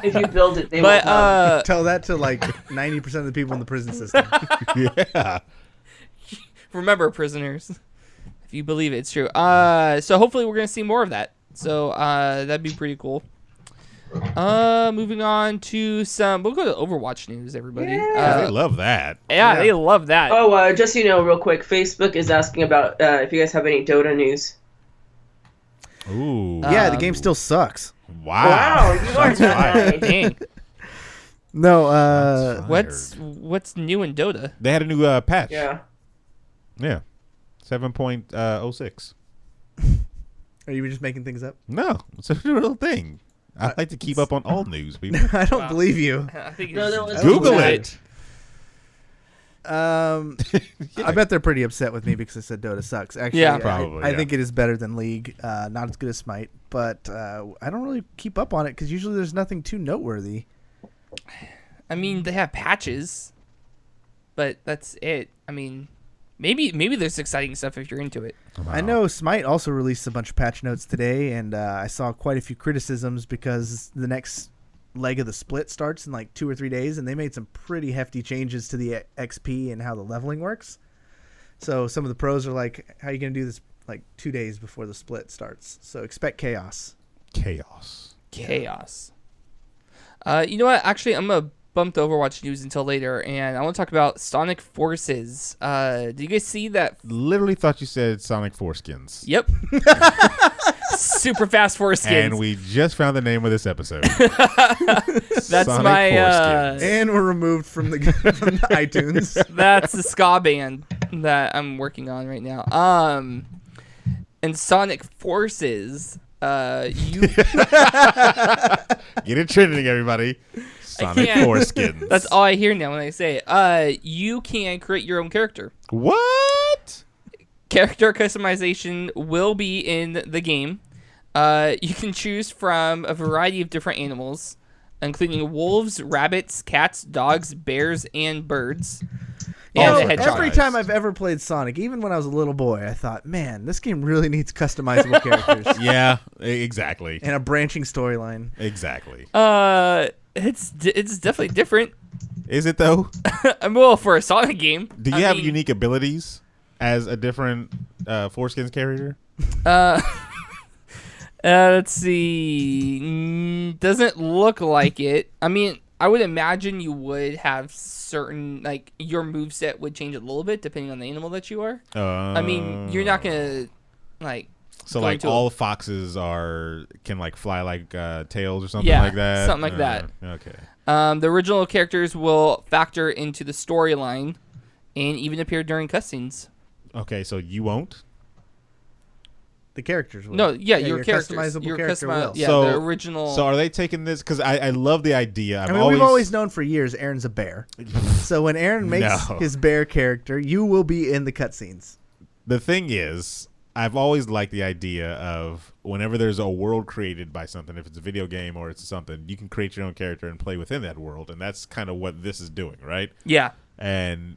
If you build it, they But will come. Tell that to like 90% of the people in the prison system. Yeah. remember, prisoners, if you believe it, it's true. So hopefully we're gonna see more of that. So that'd be pretty cool. Moving on to we'll go to Overwatch news, everybody. They love that. Yeah, they love that. Oh, just so you know, real quick, Facebook is asking about if you guys have any Dota news. Ooh. Yeah, the game still sucks. Wow. Wow, you are Shots fired. nice. Dang. No, What's new in Dota? They had a new patch. Yeah. Yeah. 7.06. are you just making things up? No, it's a real thing. I like to keep up on all news, people. I don't believe you. I think No, there was Google that. it. I bet they're pretty upset with me because I said Dota sucks. Actually, Yeah. Probably, I yeah. think it is better than League. Not as good as Smite, but I don't really keep up on it because usually there's nothing too noteworthy. I mean, they have patches, but that's it. I mean, maybe there's exciting stuff if you're into it. I know Smite also released a bunch of patch notes today, and I saw quite a few criticisms because the next leg of the split starts in like 2 or 3 days, and they made some pretty hefty changes to the XP and how the leveling works. So some of the pros are like, how are you going to do this like 2 days before the split starts? So expect chaos. Chaos. You know what? Actually, I'm gonna bump the Overwatch news until later, and I want to talk about Sonic Forces. Did you guys see that? Literally thought you said Sonic Foreskins. Yep. Super fast foreskins. And we just found the name of this episode. That's Sonic my. Foreskins. And we're removed from the iTunes. That's the ska band that I'm working on right now. And Sonic Forces. You. Get it trending, everybody. Sonic can't. Foreskins. That's all I hear now when I say it. You can create your own character. What? Character customization will be in the game. You can choose from a variety of different animals, including wolves, rabbits, cats, dogs, bears, and birds. And a hedgehog. Every time I've ever played Sonic, even when I was a little boy, I thought, man, this game really needs customizable characters Yeah, exactly. and a branching storyline. Exactly. It's definitely different. Is it, though? Well, for a Sonic game. Do you have unique abilities as a different Foreskins character? Let's see. Doesn't look like it. I mean, I would imagine you would have certain, like, your moveset would change a little bit depending on the animal that you are. I mean, you're not going to, like... So, going like, to all foxes can, like, fly like tails or something Yeah, like that? something like that. Okay. The original characters will factor into the storyline and even appear during cutscenes. Okay, so you won't? The characters will. No, your characters. customizable Your character customized- will. Yeah, So- the original. So are they taking this? Because I love the idea. I mean, we've always known for years Aaron's a bear. So when Aaron makes No. his bear character, you will be in the cutscenes. The thing is, I've always liked the idea of whenever there's a world created by something, if it's a video game or it's something, you can create your own character and play within that world, and that's kind of what this is doing, right? yeah. And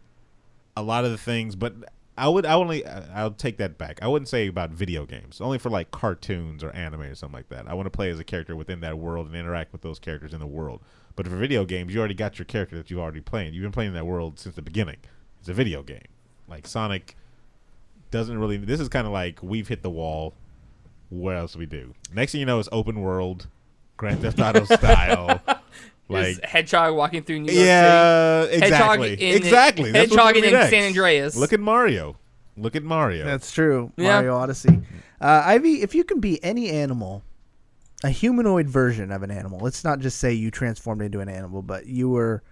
a lot of the things, but I'll take that back. I wouldn't say about video games, only for like cartoons or anime or something like that. I want to play as a character within that world and interact with those characters in the world. But for video games, you already got your character that you've already playing. You've been playing in that world since the beginning. It's a video game. Like Sonic doesn't really. This is kind of like we've hit the wall. What else do we do? Next thing you know, it's open world, Grand Theft Auto style. Like Like Hedgehog walking through New York City. yeah, Hedgehog exactly, in, exactly. That's what's Hedgehog gonna be in next. San Andreas. Look at Mario. Look at Mario. That's true. Yeah. Mario Odyssey. Ivy, if you can be any animal, a humanoid version of an animal. Let's not just say you transformed into an animal, but you were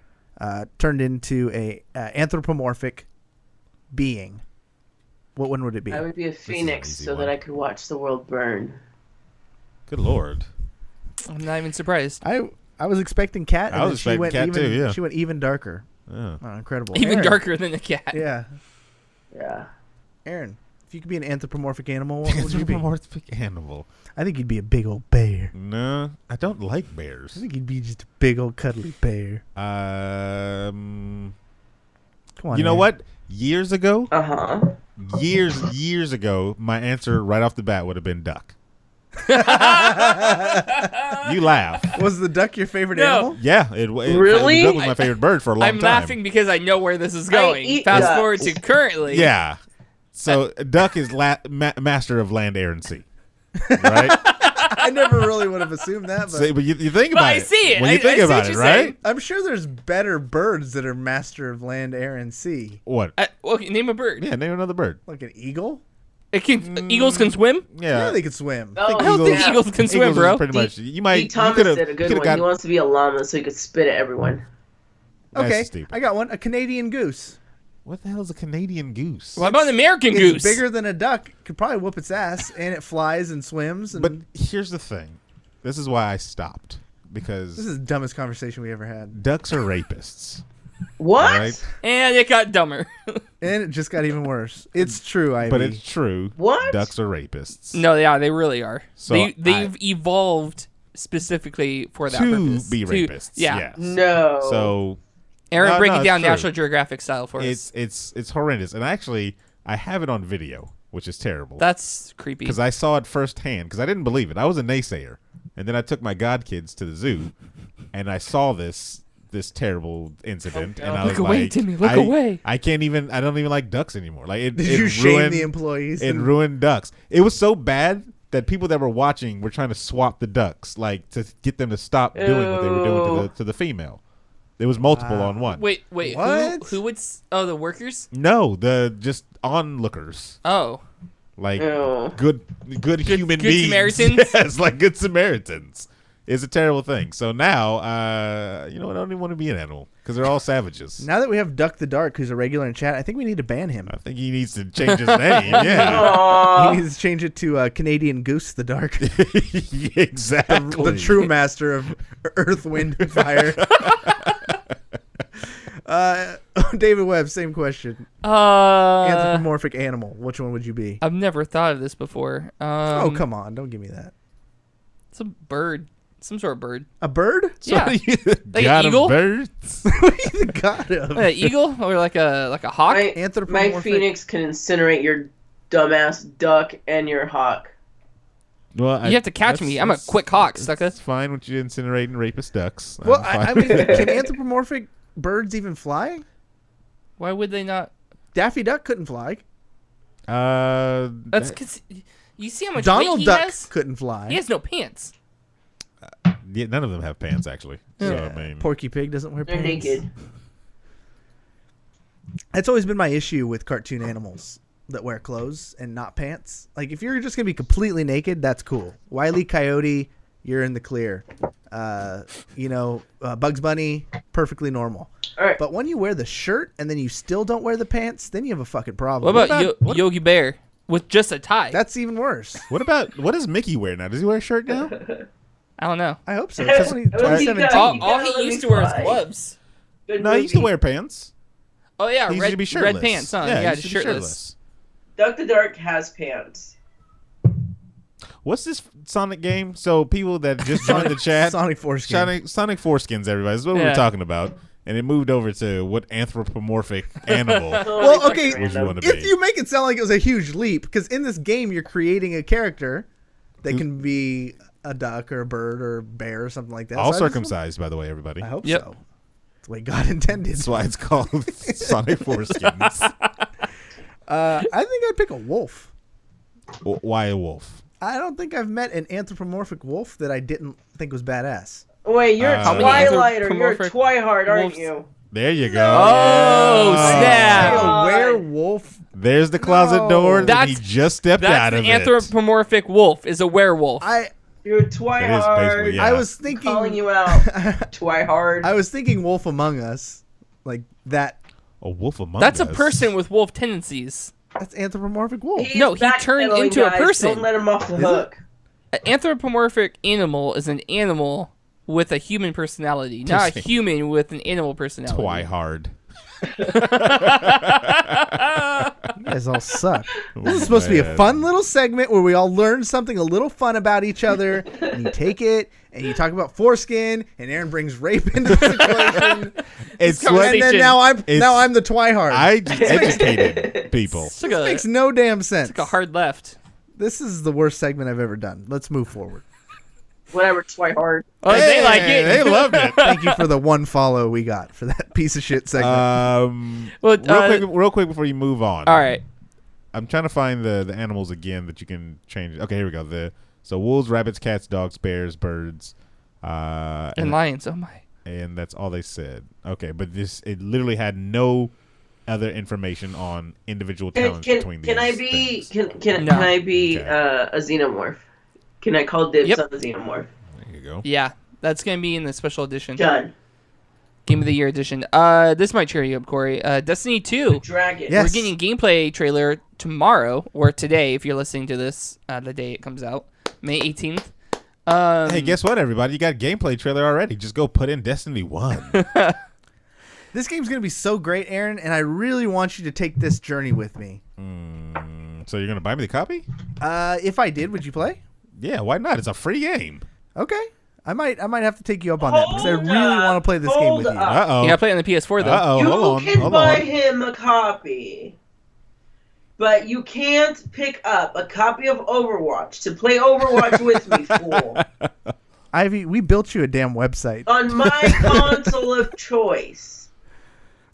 turned into a anthropomorphic being. What one would it be? I would be a phoenix easy so one. that I could watch the world burn. Good lord. I'm not even surprised. I was expecting cat. And I was then she expecting went cat even, too, yeah. She went even darker. Yeah. Oh, incredible. Even Aaron. darker than a cat. Yeah, Yeah. Aaron. If you could be an anthropomorphic animal, what would you be? Anthropomorphic animal. I think you'd be a big old bear. No, I don't like I bears. think you'd be just a big old cuddly bear. Um, Come on. you know Aaron. what? Years ago, Uh-huh. ago, my answer right off the bat would have been duck. You laugh. Was the duck your favorite No. animal? Yeah, Really? Duck was my favorite bird for a long I'm time. laughing because I know where this is going. eat Fast ducks. forward to currently. Yeah. So duck is master of land, air, and sea. Right? I never really would have assumed that, but So, but you think But about I it. see it. When you I think see about what it, you're right? saying. I'm sure there's better birds that are master of land, air, and sea. What? Okay, name a bird. Yeah, name another bird. Like an eagle? Eagles can swim? Yeah. Yeah, they could swim. Oh, I don't think eagles can swim, Eagles is bro. pretty much. You might. Pete Thomas you could've- did a good you one. could've He got- wants to be a llama so he could spit at everyone. That's Okay, stupid. I got one. A Canadian goose. What the hell is a Canadian goose? What about an American It's goose? bigger than a duck. Could probably whoop its ass, and it flies and swims. And But here's the thing. This is why I stopped. Because this is the dumbest conversation we ever had. ducks are rapists. What? Right? And it got dumber. And it just got even worse. It's true, Ivy. But it's true. What? Ducks are rapists. No, yeah, they really are. So They've evolved specifically for that to purpose. be rapists. Yeah. Yes. No. So Aaron, No, break no, it it's down true. National Geographic style for us. it's horrendous. And actually, I have it on video, which is terrible. That's creepy. Because I saw it firsthand. Because I didn't believe it. I was a naysayer. And then I took my godkids to the zoo, and I saw this terrible incident, and I was Look away, like, Timmy, look away. I don't even like ducks anymore. Like it, Did it you shame ruined, the employees? It ruined ducks. It was so bad that people that were watching were trying to swap the ducks, like to get them to stop doing what they were doing to the female. There was multiple on one. Wait, What? who would? Oh, the workers? No, the just onlookers, Oh, like Ew. good human good beings. Samaritans? Yes, like good Samaritans. It's a terrible thing. So now, you know, I don't even want to be an animal because they're all savages. Now that we have Duck the Dark, who's a regular in chat, I think we need to ban him. I think he needs to change his name. Yeah, Aw. He needs to change it to Canadian Goose the Dark, exactly. the true master of Earth, Wind, and Fire. David Webb, same question. Anthropomorphic animal. Which one would you be? I've never thought of this before. Oh, come on. Don't give me that. It's a bird, some sort of bird. A bird? Yeah, Like an eagle? Birds? What are you the god of? An eagle or like a hawk. My Anthropomorphic. phoenix can incinerate your dumbass duck and your hawk. Well, You have to catch me. I'm a quick hawk, sucker. That's fine with you incinerating rapist ducks. Well, I'm I fine. mean, can anthropomorphic birds even fly? Why would they not? Daffy Duck couldn't fly. That's because you see how much Donald weight he Duck has. couldn't fly. He has no pants. Yeah, none of them have pants actually. So I mean, Porky Pig doesn't wear They're pants. naked. That's always been my issue with cartoon animals that wear clothes and not pants. Like, if you're just going to be completely naked, that's cool. Wile E. Coyote, you're in the clear. Bugs Bunny, perfectly normal. All right. But when you wear the shirt and then you still don't wear the pants, then you have a fucking problem. What about Yogi Bear? with just a tie. That's even worse. What does Mickey wear now? Does he wear a shirt now? I don't know. I hope so. Well, 2017. All he used to wear is gloves. Good No, he used to movie. wear pants. Oh yeah, He used red, to be red shirtless. pants, huh? Yeah, he Yeah, used just to be shirtless. Duck the Dark has pants. What's this Sonic game? So people that just joined the chat, Sonic Foreskins. Sonic Foreskins, everybody. This is what we Yeah. were talking about. And it moved over to what anthropomorphic animal Well, okay, would you want to be? if you make it sound like it was a huge leap, because in this game you're creating a character that can be a duck or a bird or a bear or something like that. All So I just circumcised, by the way, everybody. I hope Yep. so. That's the way God intended. That's why it's called Sonic Foreskins. I think I'd pick a wolf. Why a wolf? I don't think I've met an anthropomorphic wolf that I didn't think was badass. Wait, you're a How many Twilighter. You're a anthropomorphic Twihard, aren't wolves? you? There you go. Oh, Yeah. snap. A God. werewolf. There's the closet No. door that he That's- just stepped out That's of an it. anthropomorphic wolf. Is a werewolf. You're a basically, Twihard. yeah. I was thinking. Calling you out. Twihard. I was thinking Wolf Among Us, like that. A wolf among That's us. a person with wolf tendencies. That's anthropomorphic wolf. He's No, he turned backpedaling, into a guys. person. Don't let him off the Is hook. An anthropomorphic animal is an animal with a human personality, not a human with an animal personality. Twihard. You guys all suck. This is supposed to be a fun little segment where we all learn something a little fun about each other. And you take it and you talk about foreskin, and Aaron brings rape into the situation. It's conversation- what And then now It's- I'm the Twihard. I just educated people. Took This a, makes no damn sense. took a hard left. This is the worst segment I've ever done. Let's move forward. Whatever, Twihard. Oh, they like it. They loved it. Thank you for the one follow we got for that piece of shit segment. Well, real quick before you move on. all right. I'm trying to find the animals again that you can change. Okay, here we go. So wolves, rabbits, cats, dogs, bears, birds, And lions. Oh my. and that's all they said. Okay, but it literally had no other information on individual talents between these. Can I be things. can No. I be Okay. a xenomorph? Can I call dibs Yep. on the xenomorph? There you go. Yeah, that's gonna be in the special edition, Done. Game of the Year edition. This might cheer you up, Corey. Destiny 2. Dragon. Yes. We're getting a gameplay trailer tomorrow or today, if you're listening to this the day it comes out, May 18th. Hey, guess what, everybody? You got a gameplay trailer already. Just go put in Destiny 1. This game's going to be so great, Aaron, and I really want you to take this journey with me. So you're going to buy me the copy? If I did, would you play? Yeah, why not? It's a free game. Okay. I might have to take you up on that because I Hold really up. want to play this game with you. Hold up. Uh-oh. You gotta play it on the PS4 though. Uh-oh. You Hold on. can Hold buy on. him a copy, but you can't pick up a copy of Overwatch to play Overwatch with me, fool. Ivy, we built you a damn website. On my console of choice.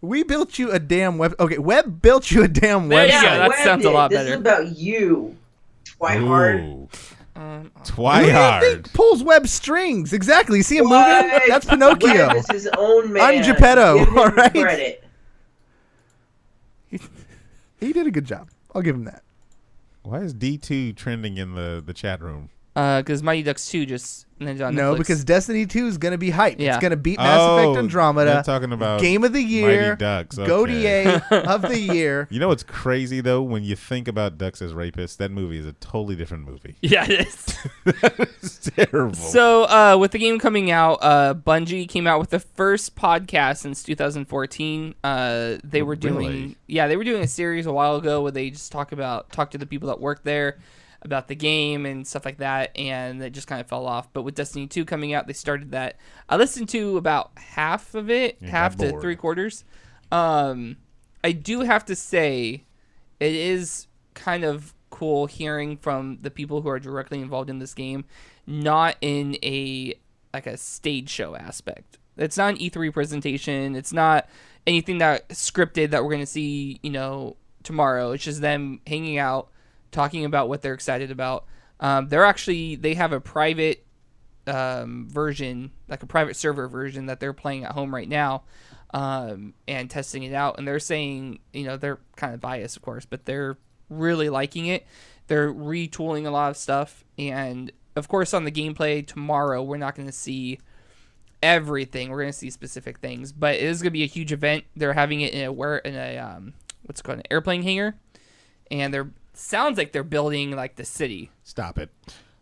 We built you a damn web. Okay, Webb built you a damn There you website. go. That Webb sounds a did. lot This better. is about you, Twihard. Ooh. Who do you Twihard. think pulls Webb strings? Exactly. You see him What? moving? That's Pinocchio. Webb is his own man. I'm Geppetto, Give him all right? credit. He did a good job. I'll give him that. Why is D2 trending in the chat room? Because Mighty Ducks 2 just ended on No, Netflix. because Destiny 2 is going to be hype. Yeah. It's going to beat Mass Effect they're Andromeda. talking about Game of the Year. Mighty Ducks. GOTY of the Year. You know what's crazy, though? When you think about ducks as rapists, that movie is a totally different movie. yeah, it is. It's terrible. So, with the game coming out, Bungie came out with the first podcast since 2014. They were doing, Really? they were doing a series a while ago where they just talk to the people that work there about the game and stuff like that, and it just kind of fell off. But with Destiny 2 coming out, they started that. I listened to about half of it, You half got to bored. 3/4. I do have to say, it is kind of cool hearing from the people who are directly involved in this game, not in a stage show aspect. It's not an E3 presentation. It's not anything that scripted that we're going to see, tomorrow. It's just them hanging out, talking about what they're excited about. They have a private version, like a private server version that they're playing at home right now, and testing it out. And they're saying, they're kind of biased, of course, but they're really liking it. They're retooling a lot of stuff. And of course, on the gameplay tomorrow, we're not going to see everything. We're going to see specific things, but it is going to be a huge event. They're having it in an airplane hangar, and they're sounds like they're building like the city. Stop it.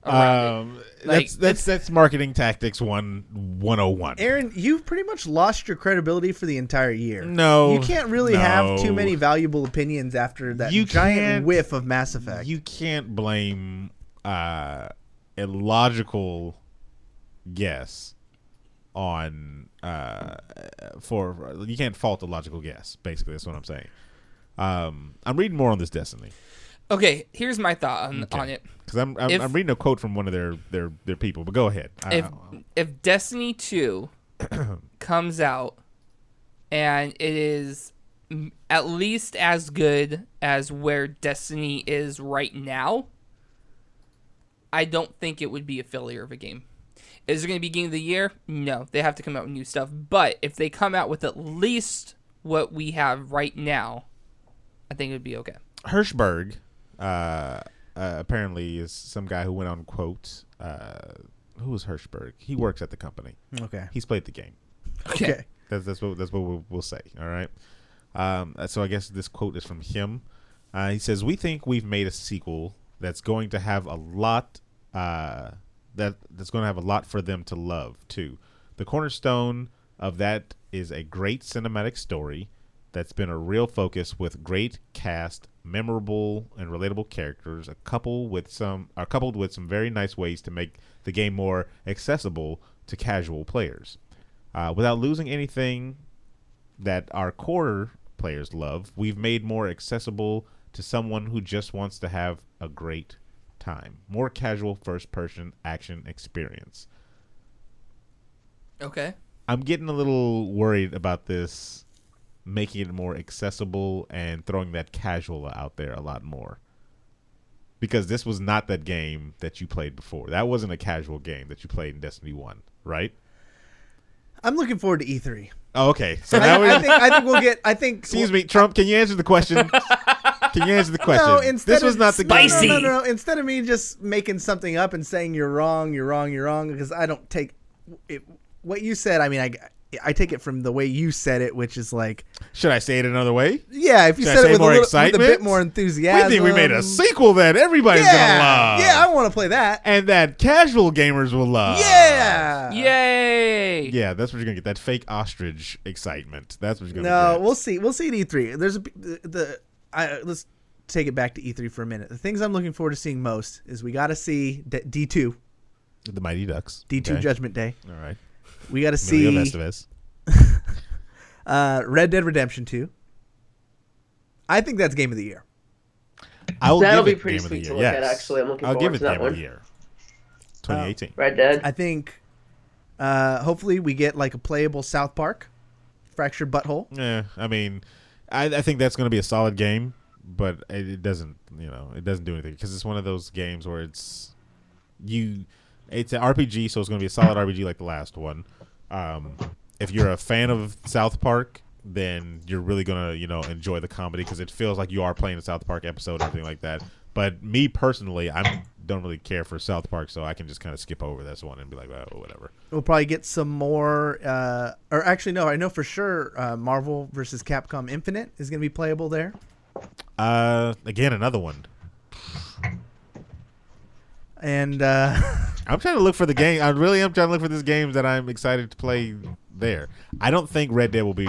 Around it. Like, That's marketing tactics 101. Aaron, you've pretty much lost your credibility for the entire year. No, you can't really have too many valuable opinions after that giant whiff of Mass Effect. You can't blame a logical guess on you can't fault a logical guess. Basically, that's what I'm saying. I'm reading more on this Destiny. Okay, here's my thought on it. Because I'm reading a quote from one of their people, but go ahead. If Destiny 2 comes out and it is at least as good as where Destiny is right now, I don't think it would be a failure of a game. Is it going to be Game of the Year? No, they have to come out with new stuff. But if they come out with at least what we have right now, I think it would be okay. Hirschberg apparently is some guy who went on quote. Who is Hirschberg? He works at the company. Okay. He's played the game. Okay. That's what we'll say. All right. So I guess this quote is from him. He says, "We think we've made a sequel that's going to have a lot. That's going to have a lot for them to love too. The cornerstone of that is a great cinematic story that's been a real focus with great cast, memorable and relatable characters, coupled with some very nice ways to make the game more accessible to casual players, without losing anything that our core players love. We've made more accessible to someone who just wants to have a great time. More casual first-person action experience." Okay. I'm getting a little worried about this making it more accessible and throwing that casual out there a lot more. Because this was not that game that you played before. That wasn't a casual game that you played in Destiny 1, right? I'm looking forward to E3. Oh, okay. So now I think we'll get. Excuse me, Trump. Can you answer the question? Can you answer the question? No, this was not the spicy. game. No. Instead of me just making something up and saying you're wrong, because I don't take it. What you said, I mean, I take it from the way you said it, which is like. Should I say it another way? Yeah, if you Should said I it with say with a bit more enthusiasm. We think we made a sequel that everybody's gonna love. Yeah, I want to play that. And that casual gamers will love. Yeah. Yay! Yeah, that's what you're gonna get. That fake ostrich excitement. That's what you're gonna No, get. we'll see. We'll see at E3. Let's take it back to E3 for a minute. The things I'm looking forward to seeing most is we got to see D2. The Mighty Ducks. D2 Okay. Judgment Day. All right. We got to see Red Dead Redemption 2. I think that's Game of the Year. That'll be pretty sweet to look at, actually. I'm looking forward to that one. I'll give it Game of the Year. 2018. Red Dead. I think hopefully we get like a playable South Park, Fractured Butthole. Yeah, I mean, I think that's going to be a solid game, but it doesn't do anything because it's one of those games where it's an RPG, so it's going to be a solid RPG like the last one. If you're a fan of South Park, then you're really going to enjoy the comedy because it feels like you are playing a South Park episode and everything like that. But me personally, I don't really care for South Park, so I can just kind of skip over this one and be like, oh, whatever. We'll probably get some more, or actually, no, I know for sure Marvel vs. Capcom Infinite is going to be playable there. Again, another one. And I'm trying to look for the game. I really am trying to look for these games that I'm excited to play there. I don't think Red Dead will be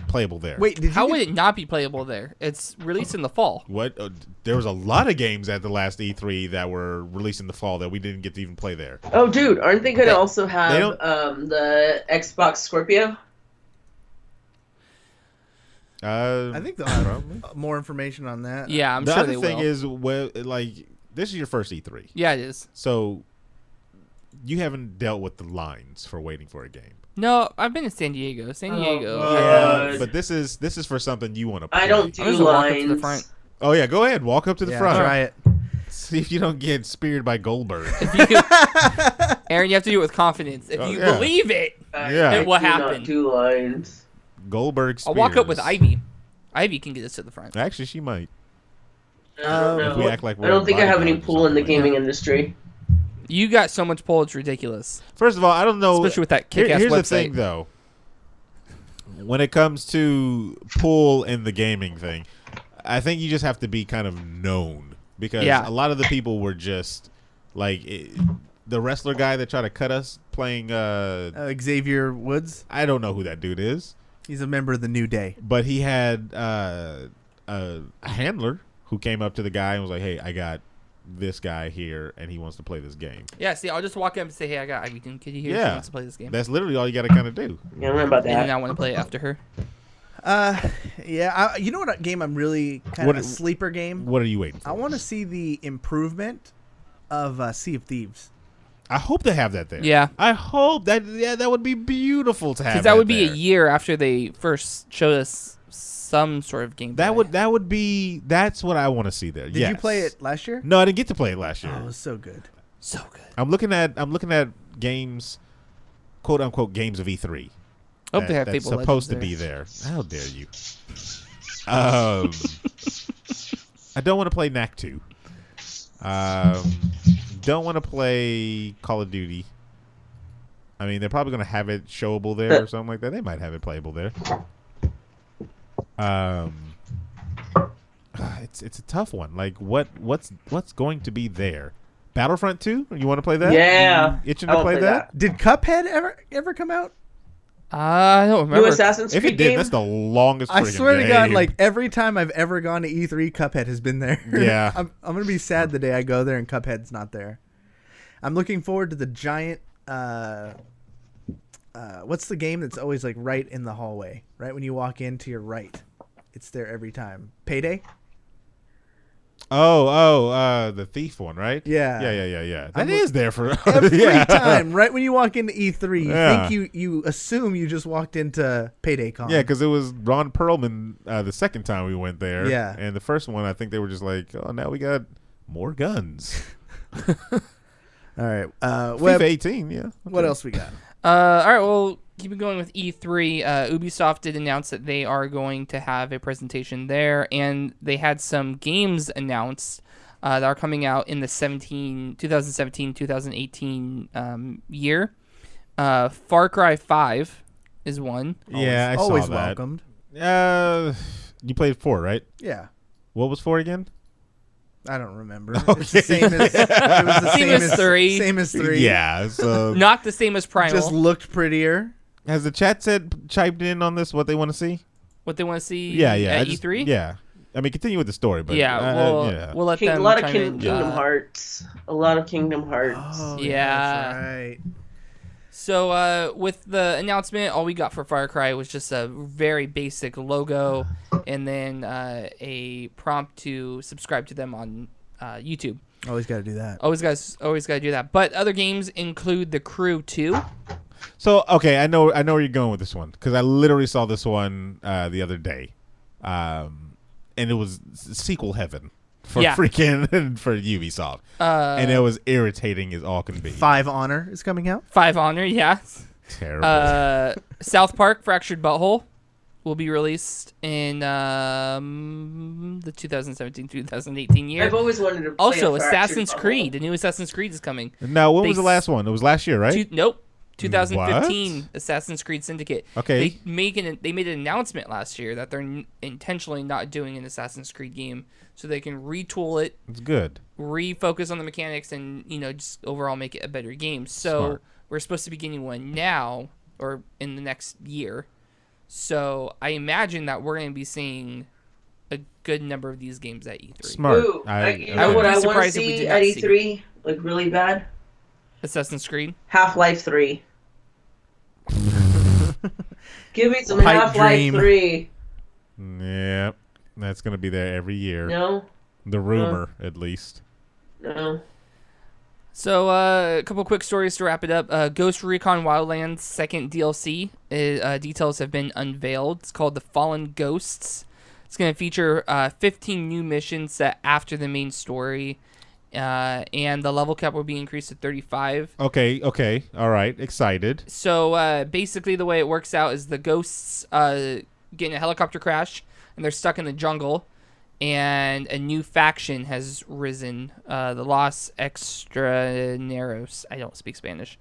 playable there. Wait, How would it not be playable there? It's released in the fall. What? There was a lot of games at the last E3 that were released in the fall that we didn't get to even play there. Oh, dude, aren't they going to also have the Xbox Scorpio? I think they'll have more information on that. Yeah, I'm the sure other they thing will. is, well, like, this is your first E3. Yeah, it is. So you haven't dealt with the lines for waiting for a game. No, I've been to San Diego. Yeah, but this is for something you want to play. I don't do I'm just gonna walk up to the lines. front. Oh, yeah, go ahead. Walk up to the front. Try it. See if you don't get speared by Goldberg. Aaron, you have to do it with confidence. If you believe it, Yeah. it will I do not happen. do lines. Goldberg spears. I'll walk up with Ivy. Ivy can get us to the front. Actually, she might. I don't know. If we act like I don't think I have any bodyguards or pull in the something. gaming industry. You got so much pull, it's ridiculous. First of all, I don't know. Especially with that kick-ass Here's website. the thing, though. When it comes to pull in the gaming thing, I think you just have to be kind of known because Yeah. a lot of the people were just like the wrestler guy that tried to cut us playing. Xavier Woods. I don't know who that dude is, He's a member of the New Day. but he had a handler who came up to the guy and was like, "Hey, I got this guy here, and he wants to play this game." Yeah, see, I'll just walk up and say, "Hey, I got Ivy Doomkitty here. She Yeah, wants to play this game." that's literally all you got to kind of do. Yeah, I don't know about And then that. I want to play it after her. You know what game I'm really kind What- of a sleeper game? What are you waiting for? I want to see the improvement of Sea of Thieves. I hope they have that there. Yeah. I hope that. Yeah, that would be beautiful to have. Because that would be there. a year after they first showed us some sort of gameplay. That would be. That's what I want to see there. Did you play it last year? No, I didn't get to play it last year. Oh, it was so good. so good. I'm looking at games, quote unquote games of E3. I hope they have that's Fable supposed to Legends be there. How dare you? I don't want to play NAC 2. Don't want to play Call of Duty. I mean, they're probably going to have it showable there or something like that. They might have it playable there. It's a tough one. Like what's going to be there? Battlefront 2? You want to play that? Yeah. You itching I to wanna play play that? Did Cuphead ever come out? I don't remember. New Assassin's If Creed it did, game. that's the longest. I friggin' swear to God, game. like every time I've ever gone to E3, Cuphead has been there. Yeah. I'm gonna be sad the day I go there and Cuphead's not there. I'm looking forward to the giant. What's the game that's always like right in the hallway? Right when you walk in to your right, it's there every time. Payday. The thief one, right? Yeah. Yeah. That I'm is there for Every yeah. time, right when you walk into E3, you Yeah. think you assume you just walked into Payday Con. Yeah, because it was Ron Perlman the second time we went there. Yeah. And the first one, I think they were just like, oh, now we got more guns. All right. FIFA Webb, 18, yeah. what else we got? All right, well, keeping going with E3, Ubisoft did announce that they are going to have a presentation there, and they had some games announced that are coming out in the 2017-2018 year. Far Cry 5 is one. Yeah, I Always saw that. welcomed. You played 4, right? Yeah. What was 4 again? I don't remember. It's the same as it was the Same as 3. Same as 3. Yeah, so Not the same as Primal. Just looked prettier. has the chat chimed in on this, what they want to see? What they want to see Yeah. at E3? Yeah. I mean, continue with the story, but We'll let A them lot of chime in. Kingdom Hearts. A lot of Kingdom Hearts. Oh, Yeah. That's right. So with the announcement, all we got for Far Cry was just a very basic logo and then a prompt to subscribe to them on YouTube. Always got to do that. Always got to do that. But other games include The Crew 2. So okay, I know where you're going with this one because I literally saw this one the other day, and it was sequel heaven for freaking for Ubisoft, and it was irritating as all can be. 5 Honor is coming out. 5 Honor, yeah. Terrible. South Park Fractured Butthole will be released in the 2017-2018 year. I've always wanted to play Also, a Fractured Assassin's Butthole. Creed. The new Assassin's Creed is coming. Now, when they was the last one? It was last year, right? Nope. 2015 Assassin's Creed Syndicate. Okay. They made an announcement last year that they're intentionally not doing an Assassin's Creed game so they can retool it, It's good. refocus on the mechanics, and just overall make it a better game. So Smart. we're supposed to be getting one now or in the next year. So I imagine that we're going to be seeing a good number of these games at E3. Smart. Ooh, you know would what be I want to surprised if we see did at not see E3? Like really bad? Assassin's Creed. Half-Life 3. Give me some Pipe Half-Life dream. 3. Yep. That's gonna be there every year. No? The rumor, at least. No. So a couple quick stories to wrap it up. Ghost Recon Wildlands second DLC details have been unveiled. It's called The Fallen Ghosts. It's going to feature 15 new missions set after the main story, and the level cap will be increased to 35. Okay. All right. Excited. So basically the way it works out is the ghosts get in a helicopter crash, and they're stuck in the jungle. And a new faction has risen, the Los Extraneros, I don't speak Spanish,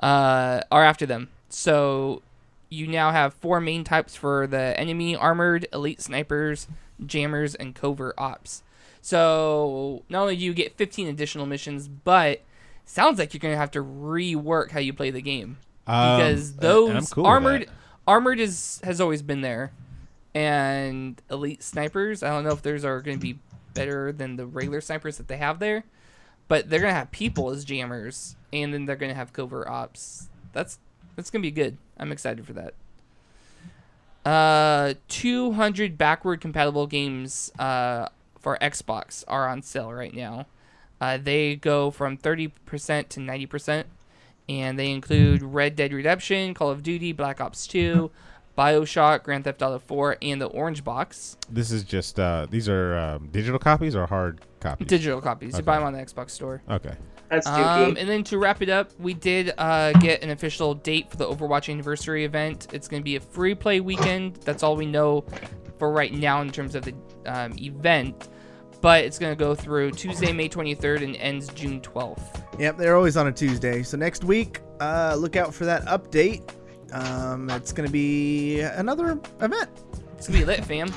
are after them. So you now have 4 main types for the enemy: armored, elite snipers, jammers, and covert ops. So not only do you get 15 additional missions, but sounds like you're going to have to rework how you play the game. Because and I'm those cool with armored has always been there. And elite snipers, I don't know if theirs are going to be better than the regular snipers that they have there. But they're going to have people as jammers. And then they're going to have covert ops. That's going to be good. I'm excited for that. 200 backward compatible games for Xbox are on sale right now. They go from 30% to 90%, and they include Red Dead Redemption, Call of Duty, Black Ops 2, BioShock, Grand Theft Auto 4, and the Orange Box. This is just these are digital copies or hard copies? Digital copies. Okay. You buy them on the Xbox store. Okay. That's dookie. And then to wrap it up, we did get an official date for the Overwatch Anniversary event. It's going to be a free play weekend. That's all we know for right now in terms of the event. But it's going to go through Tuesday, May 23rd and ends June 12th. Yep, they're always on a Tuesday. So next week, look out for that update. It's going to be another event. It's going to be lit, fam.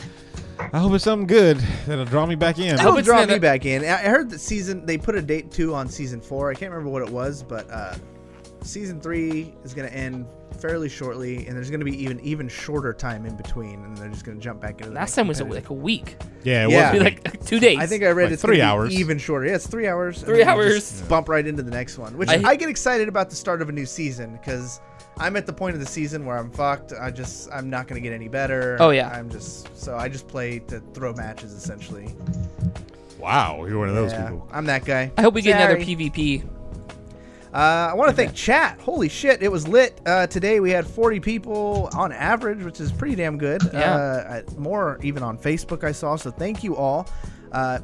I hope it's something good that'll draw me back in. It'll it's draw another- me back in. I heard that they put a date 2 on season 4. I can't remember what it was, but season 3 is going to end fairly shortly, and there's going to be even shorter time in between, and they're just going to jump back into the Last time was competitive. like a week. Yeah, it Yeah. was Like 2 days. I think I read Like it's 3 gonna be hours. even shorter. Yeah, it's 3 hours. 3 and then you hours. just Bump right into the next one, which I- I get excited about the start of a new season because I'm at the point of the season where I'm fucked. I'm not going to get any better. Oh, yeah. I just play to throw matches essentially. Wow, you're one of those Yeah, people. I'm that guy. I hope we get another Sorry. PvP. I want to thank chat. Holy shit, it was lit. Today we had 40 people on average, which is pretty damn good. Yeah. More even on Facebook I saw, so thank you all.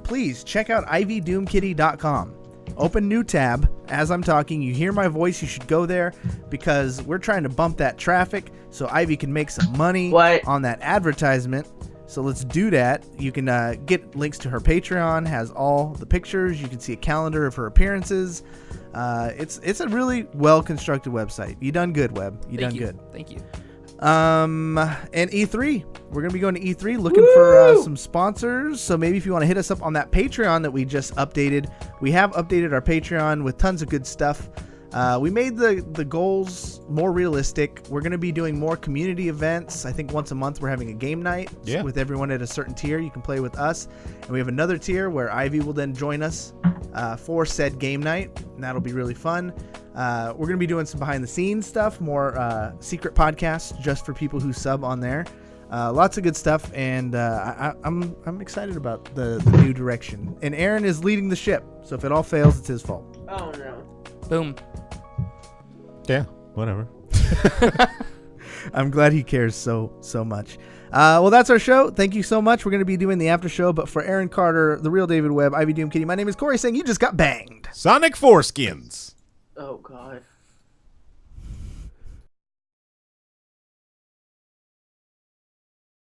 Please check out ivydoomkitty.com. Open new tab. As I'm talking, you hear my voice, you should go there because we're trying to bump that traffic so Ivy can make some money on that advertisement. So let's do that. You can get links to her Patreon, has all the pictures. You can see a calendar of her appearances. It's a really well-constructed website. You done good, Webb. You done good. Thank you. And E3. We're going to be going to E3 looking for some sponsors. So maybe if you want to hit us up on that Patreon that we just updated. We have updated our Patreon with tons of good stuff. We made the goals more realistic. We're going to be doing more community events. I think once a month we're having a game night with everyone at a certain tier. You can play with us. And we have another tier where Ivy will then join us for said game night. And that'll be really fun. We're going to be doing some behind the scenes stuff, more secret podcasts just for people who sub on there. Lots of good stuff. And I'm excited about the new direction. And Aaron is leading the ship. So if it all fails, it's his fault. Oh no. Boom. Yeah, whatever. I'm glad he cares so much. Well, that's our show. Thank you so much. We're going to be doing the after show, but for Aaron Carter, the real David Webb, Ivy Doomkitty, my name is Cory saying you just got banged. Sonic Foreskins. Oh god.